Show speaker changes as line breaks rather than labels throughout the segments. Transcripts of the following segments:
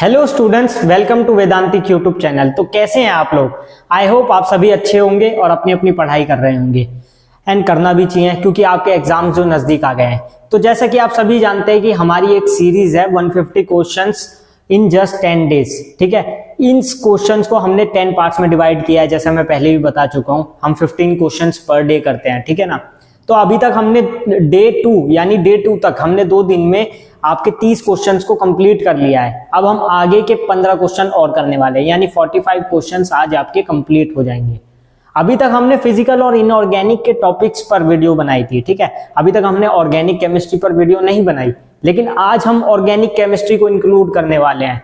Hello students, welcome to Vedantik YouTube channel. तो कैसे हैं आप लोग? आई होप आप सभी अच्छे होंगे और अपनी अपनी पढ़ाई कर रहे होंगे एंड करना भी चाहिए क्योंकि आपके एग्जाम जो नजदीक आ गए हैं। तो जैसा कि आप सभी जानते हैं कि हमारी एक सीरीज है 150 क्वेश्चंस इन जस्ट 10 डेज। ठीक है, इन क्वेश्चंस को हमने 10 पार्ट्स में डिवाइड किया है, जैसा मैं पहले भी बता चुका हूं। हम 15 क्वेश्चंस पर डे करते हैं, ठीक है ना। तो अभी तक हमने डे 2 यानी डे 2 तक हमने 2 दिन में आपके 30 क्वेश्चंस को कंप्लीट कर लिया है। अब हम आगे के 15 क्वेश्चन और करने वाले हैं, यानी 45 क्वेश्चंस आज आपके कंप्लीट हो जाएंगे। अभी तक हमने फिजिकल और इनऑर्गेनिक के टॉपिक्स पर वीडियो बनाई थी, ठीक है। अभी तक हमने ऑर्गेनिक केमिस्ट्री पर वीडियो नहीं बनाई, लेकिन आज हम ऑर्गेनिक केमिस्ट्री को इंक्लूड करने वाले हैं।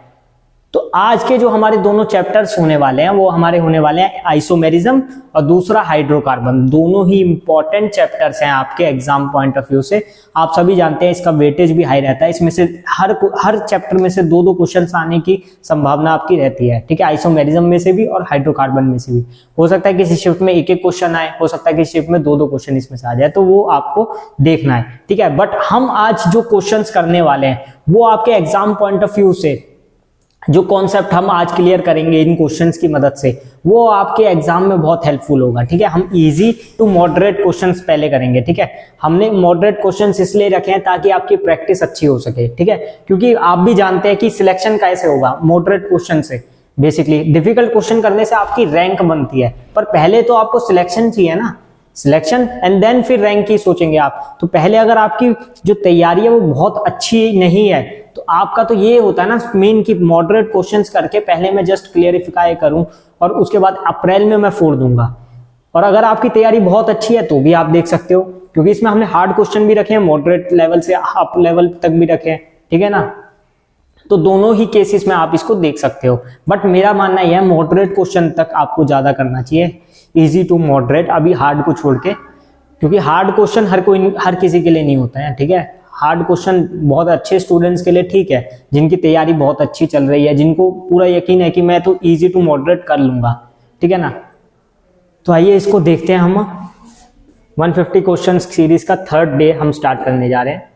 तो आज के जो हमारे दोनों चैप्टर्स होने वाले हैं वो हमारे होने वाले हैं आइसोमेरिज्म और दूसरा हाइड्रोकार्बन। दोनों ही इंपॉर्टेंट चैप्टर्स हैं आपके एग्जाम पॉइंट ऑफ व्यू से। आप सभी जानते हैं इसका वेटेज भी हाई रहता है। इसमें से हर चैप्टर में से 2-2 क्वेश्चंस आने की संभावना आपकी रहती है, ठीक है। आइसोमेरिज्म में से भी और हाइड्रोकार्बन में से भी हो सकता है किसी शिफ्ट में 1-1 क्वेश्चन आए, हो सकता है किसी शिफ्ट में 2-2 क्वेश्चन इसमें से आ जाए, तो वो आपको देखना है, ठीक है। बट हम आज जो क्वेश्चन करने वाले हैं वो आपके एग्जाम पॉइंट ऑफ व्यू से जो कॉन्सेप्ट हम आज क्लियर करेंगे इन क्वेश्चंस की मदद से, वो आपके एग्जाम में बहुत हेल्पफुल होगा, ठीक है। हम इजी टू मॉडरेट क्वेश्चंस पहले करेंगे, ठीक है। हमने मॉडरेट क्वेश्चंस इसलिए रखे हैं ताकि आपकी प्रैक्टिस अच्छी हो सके, ठीक है। क्योंकि आप भी जानते हैं कि सिलेक्शन कैसे होगा मॉडरेट क्वेश्चन से। बेसिकली डिफिकल्ट क्वेश्चन करने से आपकी रैंक बनती है, पर पहले तो आपको सिलेक्शन चाहिए ना, सिलेक्शन एंड देन फिर रैंक की सोचेंगे आप। तो पहले अगर आपकी जो तैयारी है वो बहुत अच्छी नहीं है तो आपका तो ये होता है ना मेन की मॉडरेट क्वेश्चंस करके पहले मैं जस्ट क्लियरिफाई करूं और उसके बाद अप्रैल में मैं फोड़ दूंगा। और अगर आपकी तैयारी बहुत अच्छी है तो भी आप देख सकते हो, क्योंकि इसमें हमने हार्ड क्वेश्चन भी रखे हैं, मॉडरेट लेवल से अप लेवल तक भी रखे हैं, ठीक है ना। तो दोनों ही केसेस में आप इसको देख सकते हो। बट मेरा मानना यह है मॉडरेट क्वेश्चन तक आपको ज्यादा करना चाहिए, इजी टू मॉडरेट, अभी हार्ड को छोड़ के। क्योंकि हार्ड क्वेश्चन हर किसी के लिए नहीं होता है, ठीक है। हार्ड क्वेश्चन बहुत अच्छे स्टूडेंट्स के लिए ठीक है, जिनकी तैयारी बहुत अच्छी चल रही है, जिनको पूरा यकीन है कि मैं तो इजी टू मॉडरेट कर लूंगा, ठीक है ना। तो आइए इसको देखते हैं। हम 150 क्वेश्चन सीरीज का 3rd डे हम स्टार्ट करने जा रहे हैं,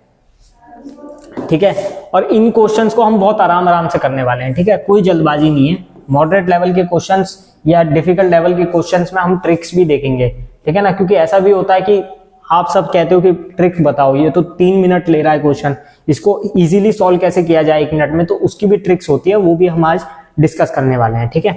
ठीक है। और इन क्वेश्चंस को हम बहुत आराम से करने वाले हैं, ठीक है। कोई जल्दबाजी नहीं है। मॉडरेट लेवल के क्वेश्चंस या डिफिकल्ट लेवल के क्वेश्चंस में हम ट्रिक्स भी देखेंगे, ठीक है ना। क्योंकि ऐसा भी होता है कि आप सब कहते हो कि ट्रिक्स बताओ, ये तो 3 मिनट ले रहा है क्वेश्चन, इसको इजीली सॉल्व कैसे किया जाए 1 मिनट में, तो उसकी भी ट्रिक्स होती है, वो भी हम आज डिस्कस करने वाले हैं, ठीक है।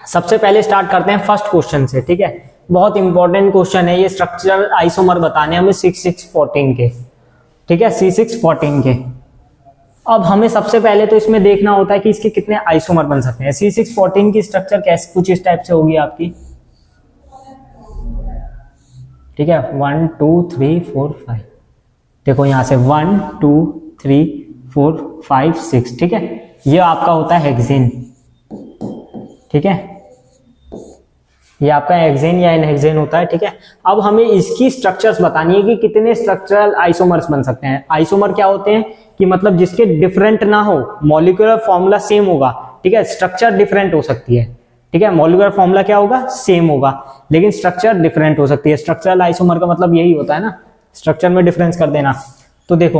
सबसे पहले स्टार्ट करते हैं फर्स्ट क्वेश्चन से, ठीक है। बहुत इंपॉर्टेंट क्वेश्चन है ये, स्ट्रक्चरल आइसोमर बताने हमें 6-6-14 के, ठीक है, C6-14 के। अब हमें सबसे पहले तो इसमें देखना होता है कि इसके कितने आइसोमर बन सकते हैं। C6-14 की स्ट्रक्चर कैसे कुछ इस टाइप से होगी आपकी, ठीक है। 1 2 3 4 5, देखो यहां से 1 2 3 4 5 6, ठीक है। ये आपका होता है हेक्सेन, ठीक है। ये आपका हेक्सेन या इनहेक्सेन होता है, ठीक है। अब हमें इसकी स्ट्रक्चर्स बतानी है कि कितने स्ट्रक्चरल आइसोमर्स बन सकते हैं। आइसोमर क्या होते हैं कि मतलब जिसके डिफरेंट ना हो, मॉलिक्यूलर फॉर्मूला सेम होगा, ठीक है, स्ट्रक्चर डिफरेंट हो सकती है, ठीक है। मॉलिक्यूलर फॉर्मूला क्या होगा, सेम होगा, लेकिन स्ट्रक्चर डिफरेंट हो सकती है। स्ट्रक्चरल आइसोमर का मतलब यही होता है ना, स्ट्रक्चर में डिफरेंस कर देना। तो देखो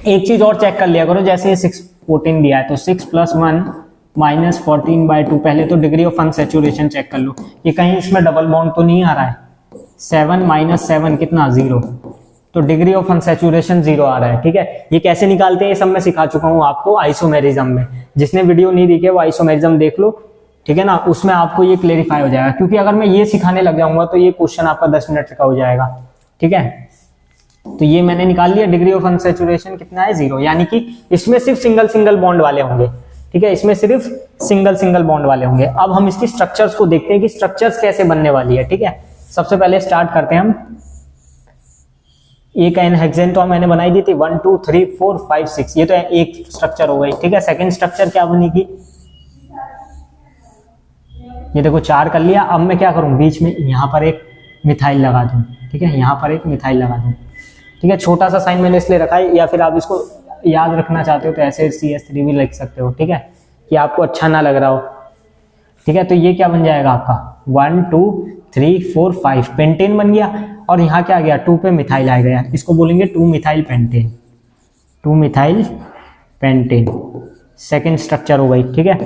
एक चीज और चेक कर लिया करो, जैसे ये 6-14 दिया है तो 6 + 1 - 14/2, पहले तो डिग्री ऑफ अनसैचुरेशन चेक कर लो, ये कहीं इसमें डबल बॉन्ड तो नहीं आ रहा है। 7 - 7 कितना, 0, तो डिग्री ऑफ अनसैचुरेशन 0 आ रहा है, ठीक है। ये कैसे निकालते हैं ये सब मैं सिखा चुका हूं आपको आइसोमेरिज्म में। जिसने वीडियो नहीं देखी वो आइसोमेरिज्म देख लो, ठीक है ना, उसमें आपको ये क्लेरिफाई हो जाएगा। क्योंकि अगर मैं ये सिखाने लग जाऊंगा तो ये क्वेश्चन आपका 10 मिनट का हो जाएगा, ठीक है। तो ये मैंने निकाल लिया, डिग्री ऑफ अनसैचुरेशन कितना है, 0, यानी कि इसमें सिर्फ सिंगल बॉन्ड वाले होंगे, ठीक है। इसमें सिर्फ सिंगल बॉन्ड वाले होंगे। अब हम इसकी स्ट्रक्चर्स को देखते हैं कि स्ट्रक्चर्स कैसे बनने वाली है, ठीक है। सबसे पहले स्टार्ट करते हैं हम। एक हेक्सेन तो मैंने बनाई दी थी, 1 2 3 4 5 6, ये तो एक स्ट्रक्चर हो गई, ठीक है। सेकेंड स्ट्रक्चर क्या बनेगी, ये देखो 4 कर लिया। अब मैं क्या करूं, बीच में यहां पर एक मिथाइल लगा दूं, ठीक है, यहां पर एक मिथाइल लगा दूं, ठीक है। छोटा सा साइन मैंने इसलिए रखा है, या फिर आप इसको याद रखना चाहते हो तो ऐसे CS3 भी लिख सकते हो, ठीक है, कि आपको अच्छा ना लग रहा हो, ठीक है। तो ये क्या बन जाएगा आपका 1 2 3 4 5 पेंटेन बन गया। और यहाँ क्या आ गया, 2 पे मिथाइल आ गया, इसको बोलेंगे 2 methyl pentane, 2 methyl pentane, second structure हो गई। ठीक है,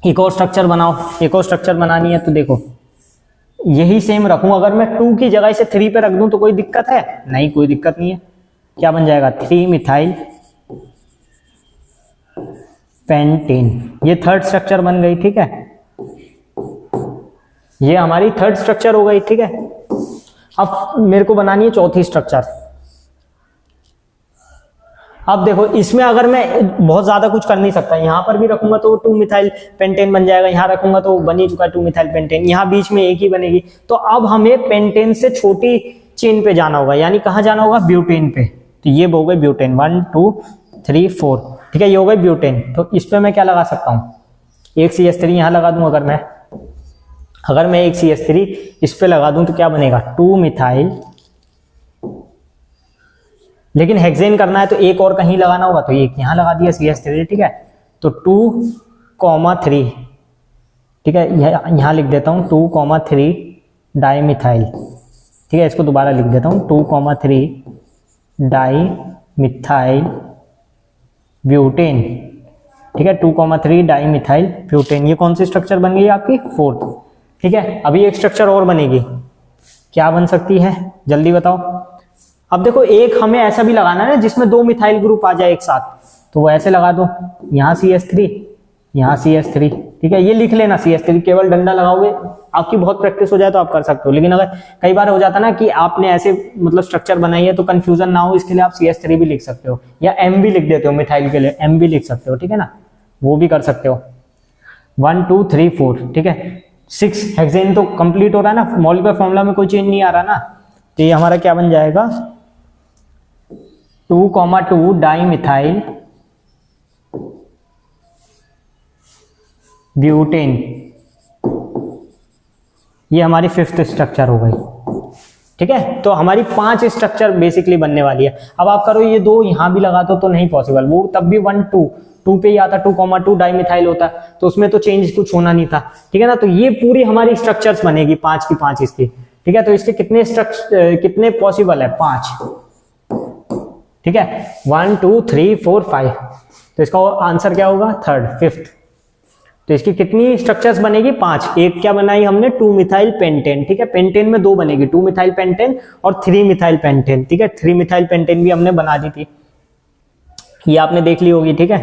एक और स्ट्रक्चर बनाओ, एक और स्ट्रक्चर बनानी है तो देखो यही सेम रखूं, अगर मैं 2 की जगह इसे 3 पे रख दूं तो कोई दिक्कत है? नहीं, कोई दिक्कत नहीं है। क्या बन जाएगा? 3 मिथाइल पेंटेन, ये थर्ड स्ट्रक्चर बन गई। ठीक है, ये हमारी थर्ड स्ट्रक्चर हो गई। ठीक है, अब मेरे को बनानी है चौथी स्ट्रक्चर। अब देखो इसमें अगर मैं बहुत ज्यादा कुछ कर नहीं सकता, यहां पर भी रखूंगा तो 2 मिथाइल पेंटेन बन जाएगा, यहां रखूंगा तो बन ही चुका 2 मिथाइल पेंटेन, यहां बीच में एक ही बनेगी। तो अब हमें पेंटेन से छोटी चेन पे जाना होगा, यानी कहां जाना होगा? ब्यूटेन पे। तो ये हो गई ब्यूटेन, 1 2 3 4। ठीक है, ये हो गई ब्यूटेन। तो इस पे मैं क्या लगा सकता हूं? एक CH3 यहां लगा दूं। अगर मैं एक CH3 इस पे लगा दूं तो क्या बनेगा? 2 मिथाइल, लेकिन हेक्सेन करना है तो एक और कहीं लगाना होगा, तो एक यहां लगा दिया CH3। ठीक है, तो 2,3। ठीक है, यहां लिख देता हूं 2,3 डाइमिथाइल। ठीक है, इसको दोबारा लिख देता हूं 2,3 डाइमिथाइल ब्यूटेन। ठीक है, 2,3 डाइमिथाइल ब्यूटेन। ये कौन सी स्ट्रक्चर बन गई आपकी? 4th। ठीक है, अभी एक स्ट्रक्चर और बनेगी, क्या बन सकती है? जल्दी बताओ। अब देखो एक हमें ऐसा भी लगाना है जिसमें 2 मिथाइल ग्रुप आ जाए एक साथ, तो वो ऐसे लगा दो, यहाँ CH3 यहाँ CH3। ठीक है, ये लिख लेना CH3, केवल डंडा लगाओगे, आपकी बहुत प्रैक्टिस हो जाए तो आप कर सकते हो। लेकिन अगर कई बार हो जाता ना कि आपने ऐसे मतलब स्ट्रक्चर बनाई है तो कंफ्यूजन ना हो, इसके लिए आप CH3 भी लिख सकते हो, या M भी लिख देते हो, मिथाइल के लिए M भी लिख सकते हो। ठीक है ना, वो भी कर सकते हो। 1 2 3 4। ठीक है, 6 हेक्सेन तो कंप्लीट हो रहा है ना, मॉलिक्यूलर फॉर्मूला में कोई चेंज नहीं आ रहा ना, तो ये हमारा क्या बन जाएगा? 2,2 डाइमिथाइल ब्यूटेन। ये हमारी 5th स्ट्रक्चर हो गई। ठीक है, तो हमारी 5 स्ट्रक्चर बेसिकली बनने वाली है। अब आप करो ये 2 यहां भी लगा दो तो नहीं पॉसिबल, वो तब भी 1 2 पे ही आता, 2,2 डाइमिथाइल होता, तो उसमें तो चेंज कुछ होना नहीं था। ठीक है ना, तो ये पूरी हमारी स्ट्रक्चर्स बनेगी 5 की 5 इसकी। ठीक है, तो इसके कितने पॉसिबल है? 5। ठीक है, 1 2 3 4 5। तो इसका आंसर क्या होगा? 3rd 5th। तो इसकी कितनी स्ट्रक्चर्स बनेगी? 5। एक क्या बनाई हमने? 2 मिथाइल पेंटेन। ठीक है, पेंटेन में 2 बनेगी, 2 मिथाइल पेंटेन और 3 मिथाइल पेंटेन। ठीक है, 3 मिथाइल पेंटेन भी हमने बना दी थी, ये आपने देख ली होगी। ठीक है,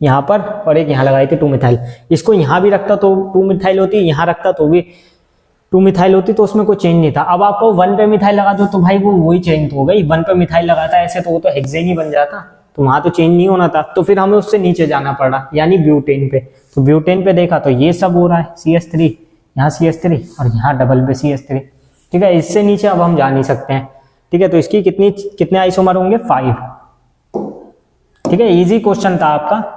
यहां पर, और एक यहां लगाई थी 2 मिथाइल। इसको यहां भी रखता तो 2 मिथाइल होती, यहां रखता तो भी 2 मिथाइल होती, तो उसमें कोई चेंज नहीं था। अब आपको 1 पे मिथाइल लगा दो तो भाई वो वही चेंज तो हो गई। 1 पे मिथाइल लगाता ऐसे तो वो तो हेक्सेन ही बन जाता, तो वहां तो चेंज नहीं होना था, तो फिर हमें उससे नीचे जाना पड़ा, यानी ब्यूटेन पे। तो ब्यूटेन पे देखा तो ये सब हो रहा है, CH3 यहाँ CH3 और यहाँ डबल पे CH3। ठीक है, इससे नीचे अब हम जा नहीं सकते हैं। ठीक है, तो इसकी कितने आइसोमर होंगे? 5। ठीक है, इजी क्वेश्चन था आपका,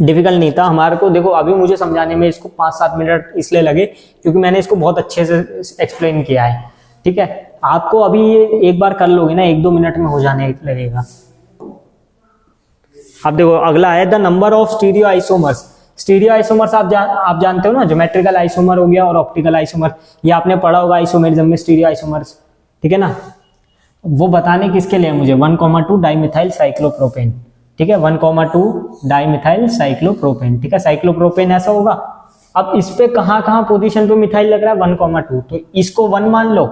डिफिकल्ट नहीं था हमारे को। देखो अभी मुझे समझाने में इसको 5-7 मिनट इसलिए लगे क्योंकि मैंने इसको बहुत अच्छे से एक्सप्लेन किया है। ठीक है, आपको अभी ये एक बार कर लोगे ना, 1-2 मिनट में हो जाने लगेगा। अब देखो अगला है the number of stereo isomers. Stereo isomers आप जानते हो ना, ज्योमेट्रिकल आइसोमर हो गया और ऑप्टिकल आइसोमर, ये आपने पढ़ा होगा आइसोमेरिज्म में, स्टीरियो आइसोमर्स। ठीक है ना, वो बताने किसके लिए मुझे? 1,2 डाइमिथाइल साइक्लोप्रोपेन। ठीक है, 1,2 डाइमिथाइल साइक्लोप्रोपेन। ठीक है, साइक्लोप्रोपेन ऐसा होगा। अब इस पे कहां पोजीशन पे मिथाइल लग रहा है? 1,2। तो इसको 1 मान लो,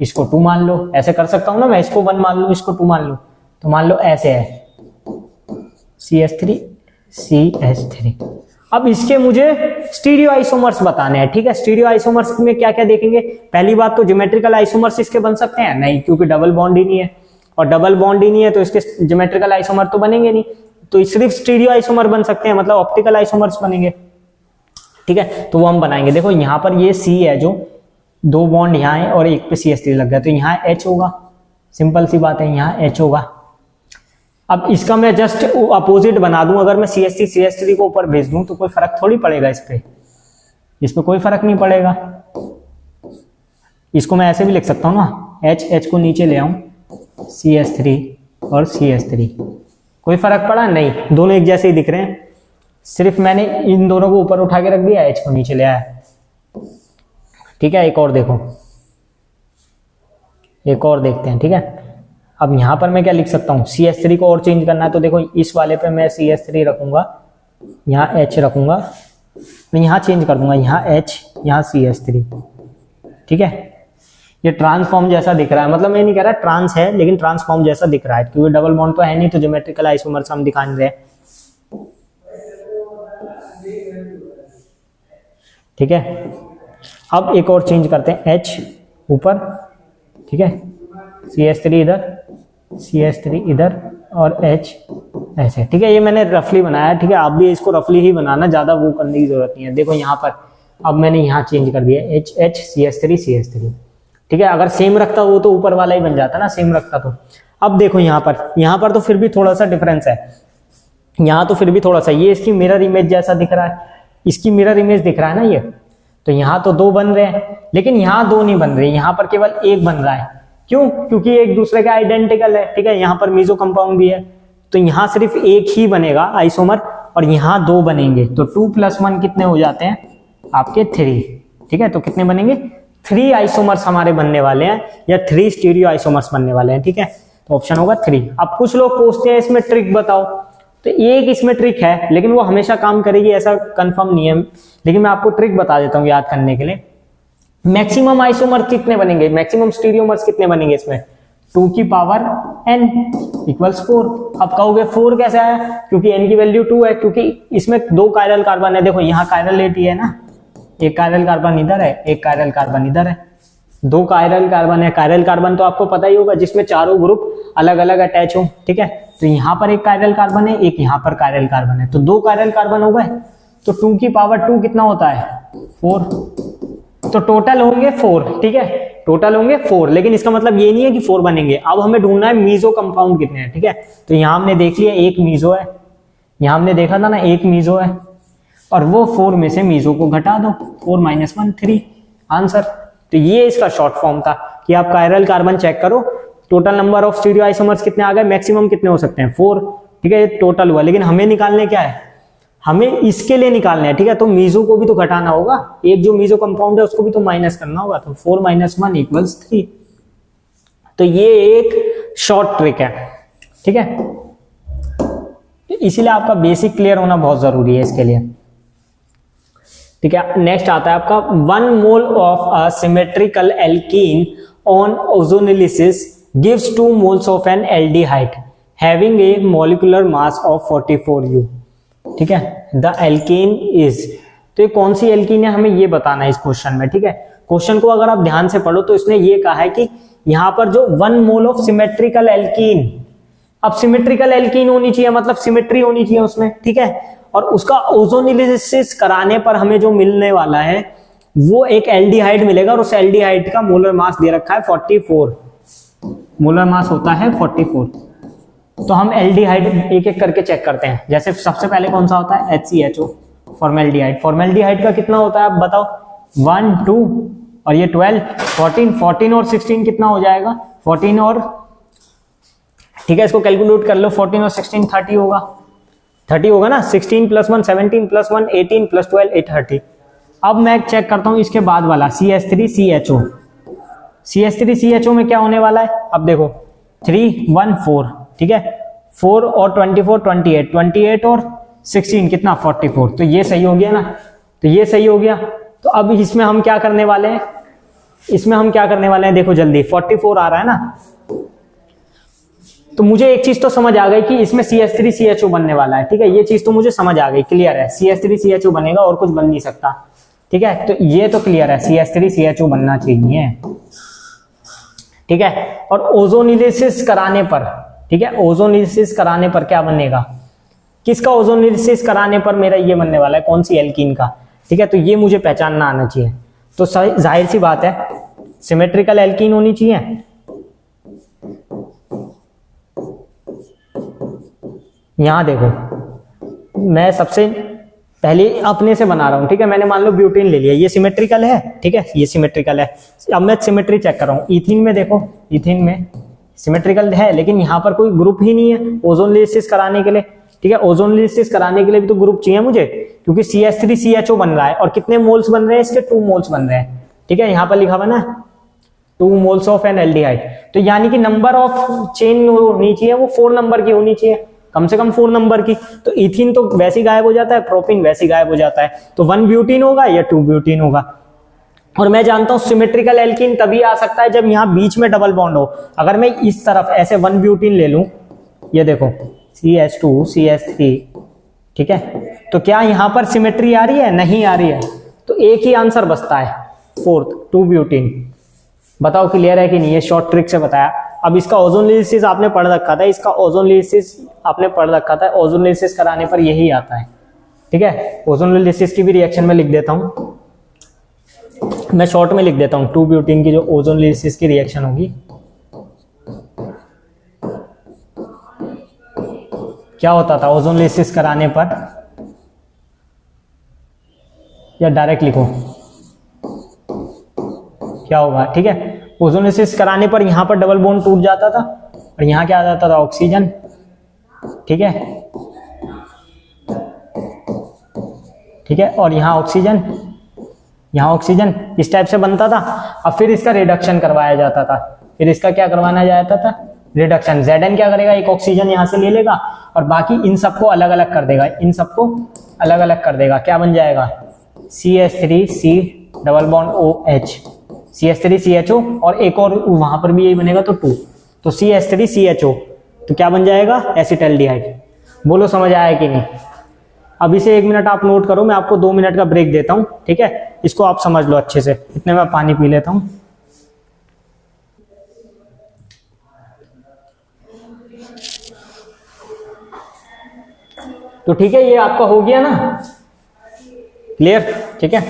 इसको 2 मान लो, ऐसे कर सकता हूं ना मैं, इसको 1 मान लो, इसको 2 मान लो। तो मान लो ऐसे है CH3 CH3। अब इसके मुझे स्टीरियो आइसोमर्स बताने हैं। ठीक है, स्टीरियो आइसोमर्स में क्या क्या देखेंगे? पहली बात तो ज्योमेट्रिकल आइसोमर्स इसके बन सकते हैं? नहीं, क्योंकि डबल बॉन्ड ही नहीं है, और डबल बॉन्ड ही नहीं है तो इसके ज्योमेट्रिकल आइसोमर तो बनेंगे नहीं, तो सिर्फ स्टीरियो आइसोमर बन सकते हैं, मतलब ऑप्टिकल आइसोमर्स बनेंगे। ठीक है, तो वो हम बनाएंगे। देखो यहाँ पर ये C है, जो 2 बॉन्ड यहाँ है और एक पे CH3 लग गया, तो यहाँ H होगा, सिंपल सी बात है, यहाँ H होगा। अब इसका मैं जस्ट अपोजिट बना दूं, अगर मैं CH3 को ऊपर भेज दूं तो कोई फर्क थोड़ी पड़ेगा इस पे कोई फर्क नहीं पड़ेगा। इसको मैं ऐसे भी लिख सकता हूं ना, H को नीचे ले आऊं, CH3 और CH3, कोई फर्क पड़ा? नहीं, दोनों एक जैसे ही दिख रहे हैं, सिर्फ मैंने इन दोनों को ऊपर उठा के रख दिया, H को नीचे ले आया। ठीक है, एक और देखो, एक और देखते हैं। ठीक है, अब यहाँ पर मैं क्या लिख सकता हूँ, CH3 को और चेंज करना है तो देखो इस वाले पे मैं CH3 रखूंगा, यहाँ H रखूंगा, मैं यहाँ चेंज कर दूंगा, यहाँ H यहाँ CH3, ठीक है। ये ट्रांसफॉर्म जैसा दिख रहा है, मतलब मैं नहीं कह रहा ट्रांस है, लेकिन ट्रांसफॉर्म जैसा दिख रहा है क्योंकि डबल बॉन्ड तो है नहीं, तो ज्योमेट्रिकल आइसोमर्स हम दिखा नहीं रहे, ठीक है। अब एक और चेंज करते हैं, H ऊपर, ठीक है, CH3 इधर, CH3 इधर और H ऐसे, ठीक है। ये मैंने रफली बनाया है, ठीक है, आप भी इसको रफली ही बनाना, ज्यादा वो करने की जरूरत नहीं है। देखो यहाँ पर अब मैंने यहाँ चेंज कर दिया H H CH3 CH3, ठीक है। अगर सेम रखता वो तो ऊपर वाला ही बन जाता ना, सेम रखता तो। अब देखो यहाँ पर तो फिर भी थोड़ा सा डिफरेंस है, यहाँ तो फिर भी थोड़ा सा, ये इसकी मिरर इमेज जैसा दिख रहा है, इसकी मिरर इमेज दिख रहा है ना ये, तो यहाँ तो 2 बन रहे हैं, लेकिन यहाँ 2 नहीं बन रहे, यहाँ पर केवल 1 बन रहा है। क्यों? क्योंकि एक दूसरे के आइडेंटिकल है, ठीक है। यहाँ पर मीजो कंपाउंड भी है, तो यहाँ सिर्फ 1 ही बनेगा आइसोमर और यहाँ 2 बनेंगे, तो 2 + 1 कितने हो जाते हैं आपके 3, ठीक है। तो कितने बनेंगे, 3 आइसोमर्स हमारे बनने वाले हैं, या 3 स्टीरियो आइसोमर्स बनने वाले हैं, ठीक है। तो ऑप्शन होगा 3। अब कुछ लोग पूछते हैं इसमें ट्रिक बताओ, तो एक इसमें ट्रिक है, लेकिन वो हमेशा काम करेगी ऐसा कंफर्म नहीं है, लेकिन मैं आपको ट्रिक बता देता हूँ याद करने के लिए। मैक्सिमम आइसोमर कितने बनेंगे, मैक्सिमम स्टीरियोमर्स कितने बनेंगे इसमें, 2 की पावर n = 4। अब कहोगे 4 कैसे आया, क्योंकि n की वैल्यू 2 है, क्योंकि इसमें 2 कायरल कार्बन है। देखो यहाँ कायरलिटी है ना, एक कायरल कार्बन इधर है, एक कायरल कार्बन इधर है, 2 कायरल कार्बन है। कायरल कार्बन तो आपको पता ही होगा, जिसमें चारों ग्रुप अलग अलग अटैच हो, ठीक है। तो यहाँ पर एक कायरल कार्बन है, एक यहाँ पर कायरल कार्बन है, तो 2 कायरल कार्बन हो गए, तो 2 की पावर 2 कितना होता है 4, तो टोटल होंगे 4, ठीक है, टोटल होंगे 4। लेकिन इसका मतलब ये नहीं है कि 4 बनेंगे, अब हमें ढूंढना है मीजो कंपाउंड कितने हैं, ठीक है। तो यहाँ हमने देख लिया एक मीजो है, यहाँ हमने देखा था ना एक मीजो है, और वो 4 में से मीजो को घटा दो, 4 - 1 3 आंसर। तो ये इसका शॉर्ट फॉर्म था कि आप कायरल कार्बन चेक करो, total number of stereo isomers कितने आ गए, मैक्सिमम कितने हो सकते हैं 4, ठीक है, ये टोटल हुआ। लेकिन हमें निकालने क्या है, हमें इसके लिए निकालना है, ठीक है। तो मीजो को भी तो घटाना होगा, एक जो मीजो कंपाउंड है उसको भी तो माइनस करना होगा, तो 4 - 1 = 3। तो ये एक शॉर्ट ट्रिक है, ठीक है। इसीलिए आपका बेसिक क्लियर होना बहुत जरूरी है इसके लिए, ठीक है। नेक्स्ट आता है आपका 1 mole of a symmetrical alkene on ozonolysis gives 2 moles of an aldehyde having a molecular mass of 44U, ठीक है। द एल्कीन इज, तो ये कौन सी एल्कीन है हमें ये बताना है इस क्वेश्चन में, ठीक है। क्वेश्चन को अगर आप ध्यान से पढ़ो तो इसने ये कहा है कि यहाँ पर जो 1 मोल ऑफ सिमेट्रिकल एल्कीन, अब सिमेट्रिकल एल्कीन होनी चाहिए, मतलब सिमेट्री होनी चाहिए उसमें, ठीक है। और उसका ओजोनिलिसिस कराने पर हमें जो मिलने वाला है वो एक एल्डिहाइड मिलेगा, और उस एल्डिहाइड का मोलर मास दे रखा है 44, मोलर मास होता है 44। तो हम एल्डिहाइड एक एक करके चेक करते हैं। जैसे सबसे पहले कौन सा होता है HCHO, फॉर्मेल्डिहाइड। फॉर्मेल्डिहाइड का कितना होता है आप बताओ, 1 2 और ये 12 14 और 16 कितना हो जाएगा 14 और, ठीक है, इसको कैलकुलेट कर लो, 14 और 16 30 होगा, 30 होगा ना, 16 + 1 17 + 1 18 + 12 30। अब मैं चेक करता हूं इसके बाद वाला CH3CHO, CH3CHO में क्या होने वाला है, अब देखो 3 1 4, ठीक है, 4 और 24 28 और 16 कितना 44, तो ये सही हो गया ना, तो ये सही हो गया। तो अब इसमें हम क्या करने वाले हैं, इसमें हम क्या करने वाले हैं, देखो जल्दी 44 आ रहा है ना, तो मुझे एक चीज तो समझ आ गई कि इसमें CH3CHO बनने वाला है, ठीक है, ये चीज तो मुझे समझ आ गई, क्लियर है, CH3CHO बनेगा और कुछ बन नहीं सकता, ठीक है। तो ये तो क्लियर है, CH3CHO बनना चाहिए, ठीक है। और ओजोनिलिसिस कराने पर, ठीक है, ओजोनिलिसिस कराने पर क्या बनेगा, किसका ओजोनिलिसिस कराने पर मेरा ये बनने वाला है, कौन सी एल्कीन का, ठीक है। तो ये मुझे पहचानना आना चाहिए। तो जाहिर सी बात है सिमेट्रिकल एल्कीन होनी चाहिए, यहां देखो मैं सबसे पहले अपने से बना रहा हूं, ठीक है। मैंने मान लो ब्यूटेन ले लिया, ये सिमेट्रिकल है, ठीक है, ये सिमेट्रिकल है। अब मैं सिमेट्री चेक कर रहा हूं, इथीन में देखो, इथीन में सिमेट्रिकल है, लेकिन यहां पर कोई ग्रुप ही नहीं है ओजोनिलिसिस कराने के लिए, ठीक है। ओजोनिलिसिस कराने के लिए भी तो ग्रुप चाहिए मुझे, क्योंकि CH3CHO बन रहा है, और कितने मोल्स बन रहे हैं इसके 2 मोल्स बन रहे हैं, ठीक है, यहां पर लिखा हुआ ना 2 मोल्स ऑफ एन एल्डिहाइड। तो यानी कि नंबर ऑफ चेन होनी चाहिए वो 4 नंबर की होनी चाहिए, कम से कम 4 नंबर की। तो इथिन तो वैसे ही गायब हो जाता है, प्रोपिन वैसे ही गायब हो जाता है। तो 1 ब्यूटीन होगा या 2 ब्यूटीन होगा। और मैं जानता हूं सिमेट्रिकल एल्कीन तभी आ सकता है जब यहां बीच में डबल बॉन्ड हो। अगर मैं इस तरफ ऐसे 1 ब्यूटीन ले लूं, ये देखो CH2 CH3, ठीक है, तो क्या यहां पर सिमेट्री आ रही है? नहीं आ रही है। तो एक ही आंसर बचता है, फोर्थ 2 ब्यूटीन। बताओ क्लियर है कि नहीं? ये शॉर्ट ट्रिक से बताया। अब इसका ओजोन लिसिस आपने पढ़ रखा था, इसका ओजोन लिसिस आपने पढ़ रखा था, ओजोन लिसिस कराने पर यही आता है, ठीक है। ओजोन लिसिस की भी रिएक्शन में लिख देता हूं, मैं शॉर्ट में लिख देता हूं। 2 ब्यूटीन की जो ओजोन लिसिस की रिएक्शन होगी, क्या होता था ओजोन लिसिस कराने पर, या डायरेक्ट लिखो क्या होगा, ठीक है। ओजोन लिसिस कराने पर यहां पर डबल बॉन्ड टूट जाता था और यहां क्या आ जाता था? ऑक्सीजन, ठीक है, ठीक है। और यहां ऑक्सीजन, यहां ऑक्सीजन, इस टाइप से बनता था। अब फिर इसका रिडक्शन करवाया जाता था। फिर इसका क्या करवाना जाता था? रिडक्शन। Zn क्या करेगा? एक ऑक्सीजन यहां से ले लेगा और बाकी इन सबको अलग अलग कर देगा, इन सबको अलग अलग कर देगा। क्या बन जाएगा? CH3C double bond OH, CH3CHO, और एक और वहां पर भी यही बनेगा तो 2, तो CH3CHO। तो क्या बन जाएगा? एसिटाल्डिहाइड। बोलो समझ आया कि नहीं? अभी से 1 मिनट आप नोट करो, मैं आपको 2 मिनट का ब्रेक देता हूं, ठीक है। इसको आप समझ लो अच्छे से, इतने में पानी पी लेता हूं। तो ठीक है, ये आपका हो गया ना क्लियर, ठीक है।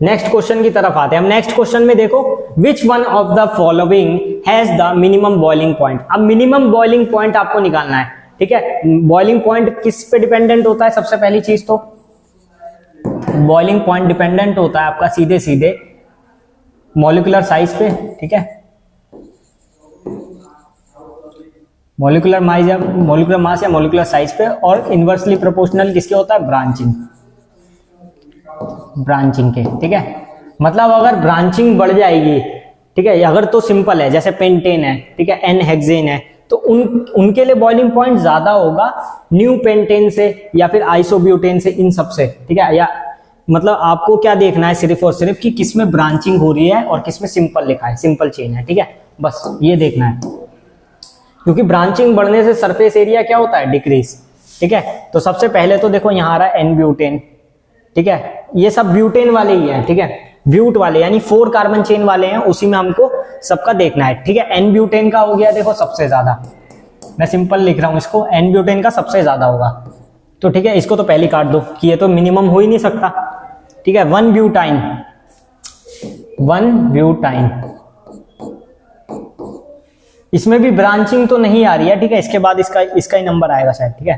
नेक्स्ट क्वेश्चन की तरफ आते हैं हम। नेक्स्ट क्वेश्चन में देखो, विच one of the following has the minimum boiling point. अब मिनिमम बॉइलिंग पॉइंट आपको निकालना है, ठीक है। बॉइलिंग पॉइंट किस पे डिपेंडेंट होता है? सबसे पहली चीज तो बॉइलिंग पॉइंट डिपेंडेंट होता है आपका सीधे सीधे मॉलिक्यूलर साइज पे, ठीक है। मॉलिक्यूलर मास या मॉलिक्यूलर साइज पे। और इनवर्सली प्रोपोर्शनल किसके होता है? ब्रांचिंग के, ठीक है। मतलब अगर ब्रांचिंग बढ़ जाएगी, ठीक है, अगर तो सिंपल है जैसे पेंटेन है, ठीक है, एन हेक्सेन है, तो उनके लिए बॉइलिंग पॉइंट ज्यादा होगा न्यू पेंटेन से या फिर आइसोब्यूटेन से, इन सब से, ठीक है। या मतलब आपको क्या देखना है सिर्फ और सिर्फ कि किसमें ब्रांचिंग हो रही है और किसमें सिंपल लिखा है, सिंपल चेन है, ठीक है, बस ये देखना है। क्योंकि ब्रांचिंग बढ़ने से सरफेस एरिया क्या होता है? डिक्रीज, ठीक है। तो सबसे पहले तो देखो यहाँ आ रहा है एन ब्यूटेन, ठीक है, ये सब ब्यूटेन वाले ही हैं, ठीक है, ब्यूट वाले यानी 4 कार्बन चेन वाले हैं, उसी में हमको सबका देखना है, ठीक है। एन ब्यूटेन का हो गया देखो सबसे ज्यादा, मैं सिंपल लिख रहा हूं इसको, एन ब्यूटेन का सबसे ज्यादा होगा, तो ठीक है, इसको तो पहले काट दो कि ये तो मिनिमम हो ही नहीं सकता, ठीक है। 1 ब्यूटाइन, इसमें भी ब्रांचिंग तो नहीं आ रही है, ठीक है, इसके बाद इसका ही नंबर आएगा शायद, ठीक है,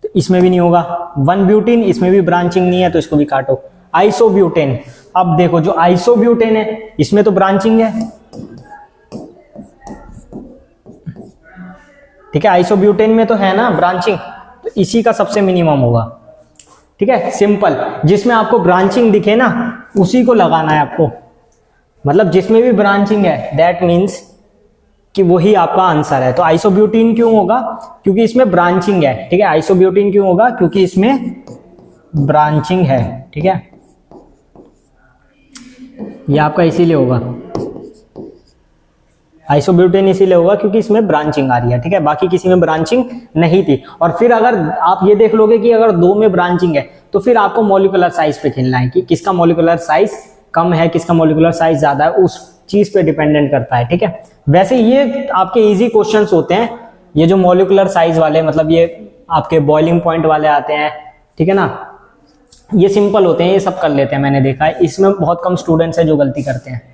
तो इसमें भी नहीं होगा। 1 ब्यूटीन, इसमें भी ब्रांचिंग नहीं है तो इसको भी काटो। आइसोब्यूटेन, अब देखो जो आइसोब्यूटेन है इसमें तो ब्रांचिंग है, ठीक है, आइसोब्यूटेन में तो है ना ब्रांचिंग, तो इसी का सबसे मिनिमम होगा, ठीक है, सिंपल। जिसमें आपको ब्रांचिंग दिखे ना उसी को लगाना है आपको, मतलब जिसमें भी ब्रांचिंग है दैट मीन्स कि वही आपका आंसर है। तो आइसोब्यूटीन क्यों होगा? क्योंकि इसमें ब्रांचिंग है, ठीक है। आइसोब्यूटीन क्यों होगा? क्योंकि इसमें ब्रांचिंग है, ठीक है, ये आपका इसीलिए होगा, आइसोब्यूटेन इसीलिए होगा क्योंकि इसमें ब्रांचिंग आ रही है, ठीक है, बाकी किसी में ब्रांचिंग नहीं थी। और फिर अगर आप ये देख लोगे कि अगर 2 में ब्रांचिंग है तो फिर आपको मॉलिक्यूलर साइज पे खेलना है कि किसका मॉलिक्यूलर साइज कम है, किसका मॉलिक्यूलर साइज ज्यादा है, उस चीज पे डिपेंडेंट करता है, ठीक है। वैसे ये आपके इजी क्वेश्चंस होते हैं, ये जो मॉलिक्यूलर साइज वाले, मतलब ये आपके बॉइलिंग पॉइंट वाले आते हैं, ठीक है ना, ये सिंपल होते हैं, ये सब कर लेते हैं, मैंने देखा है। इसमें बहुत कम स्टूडेंट्स हैं जो गलती करते हैं।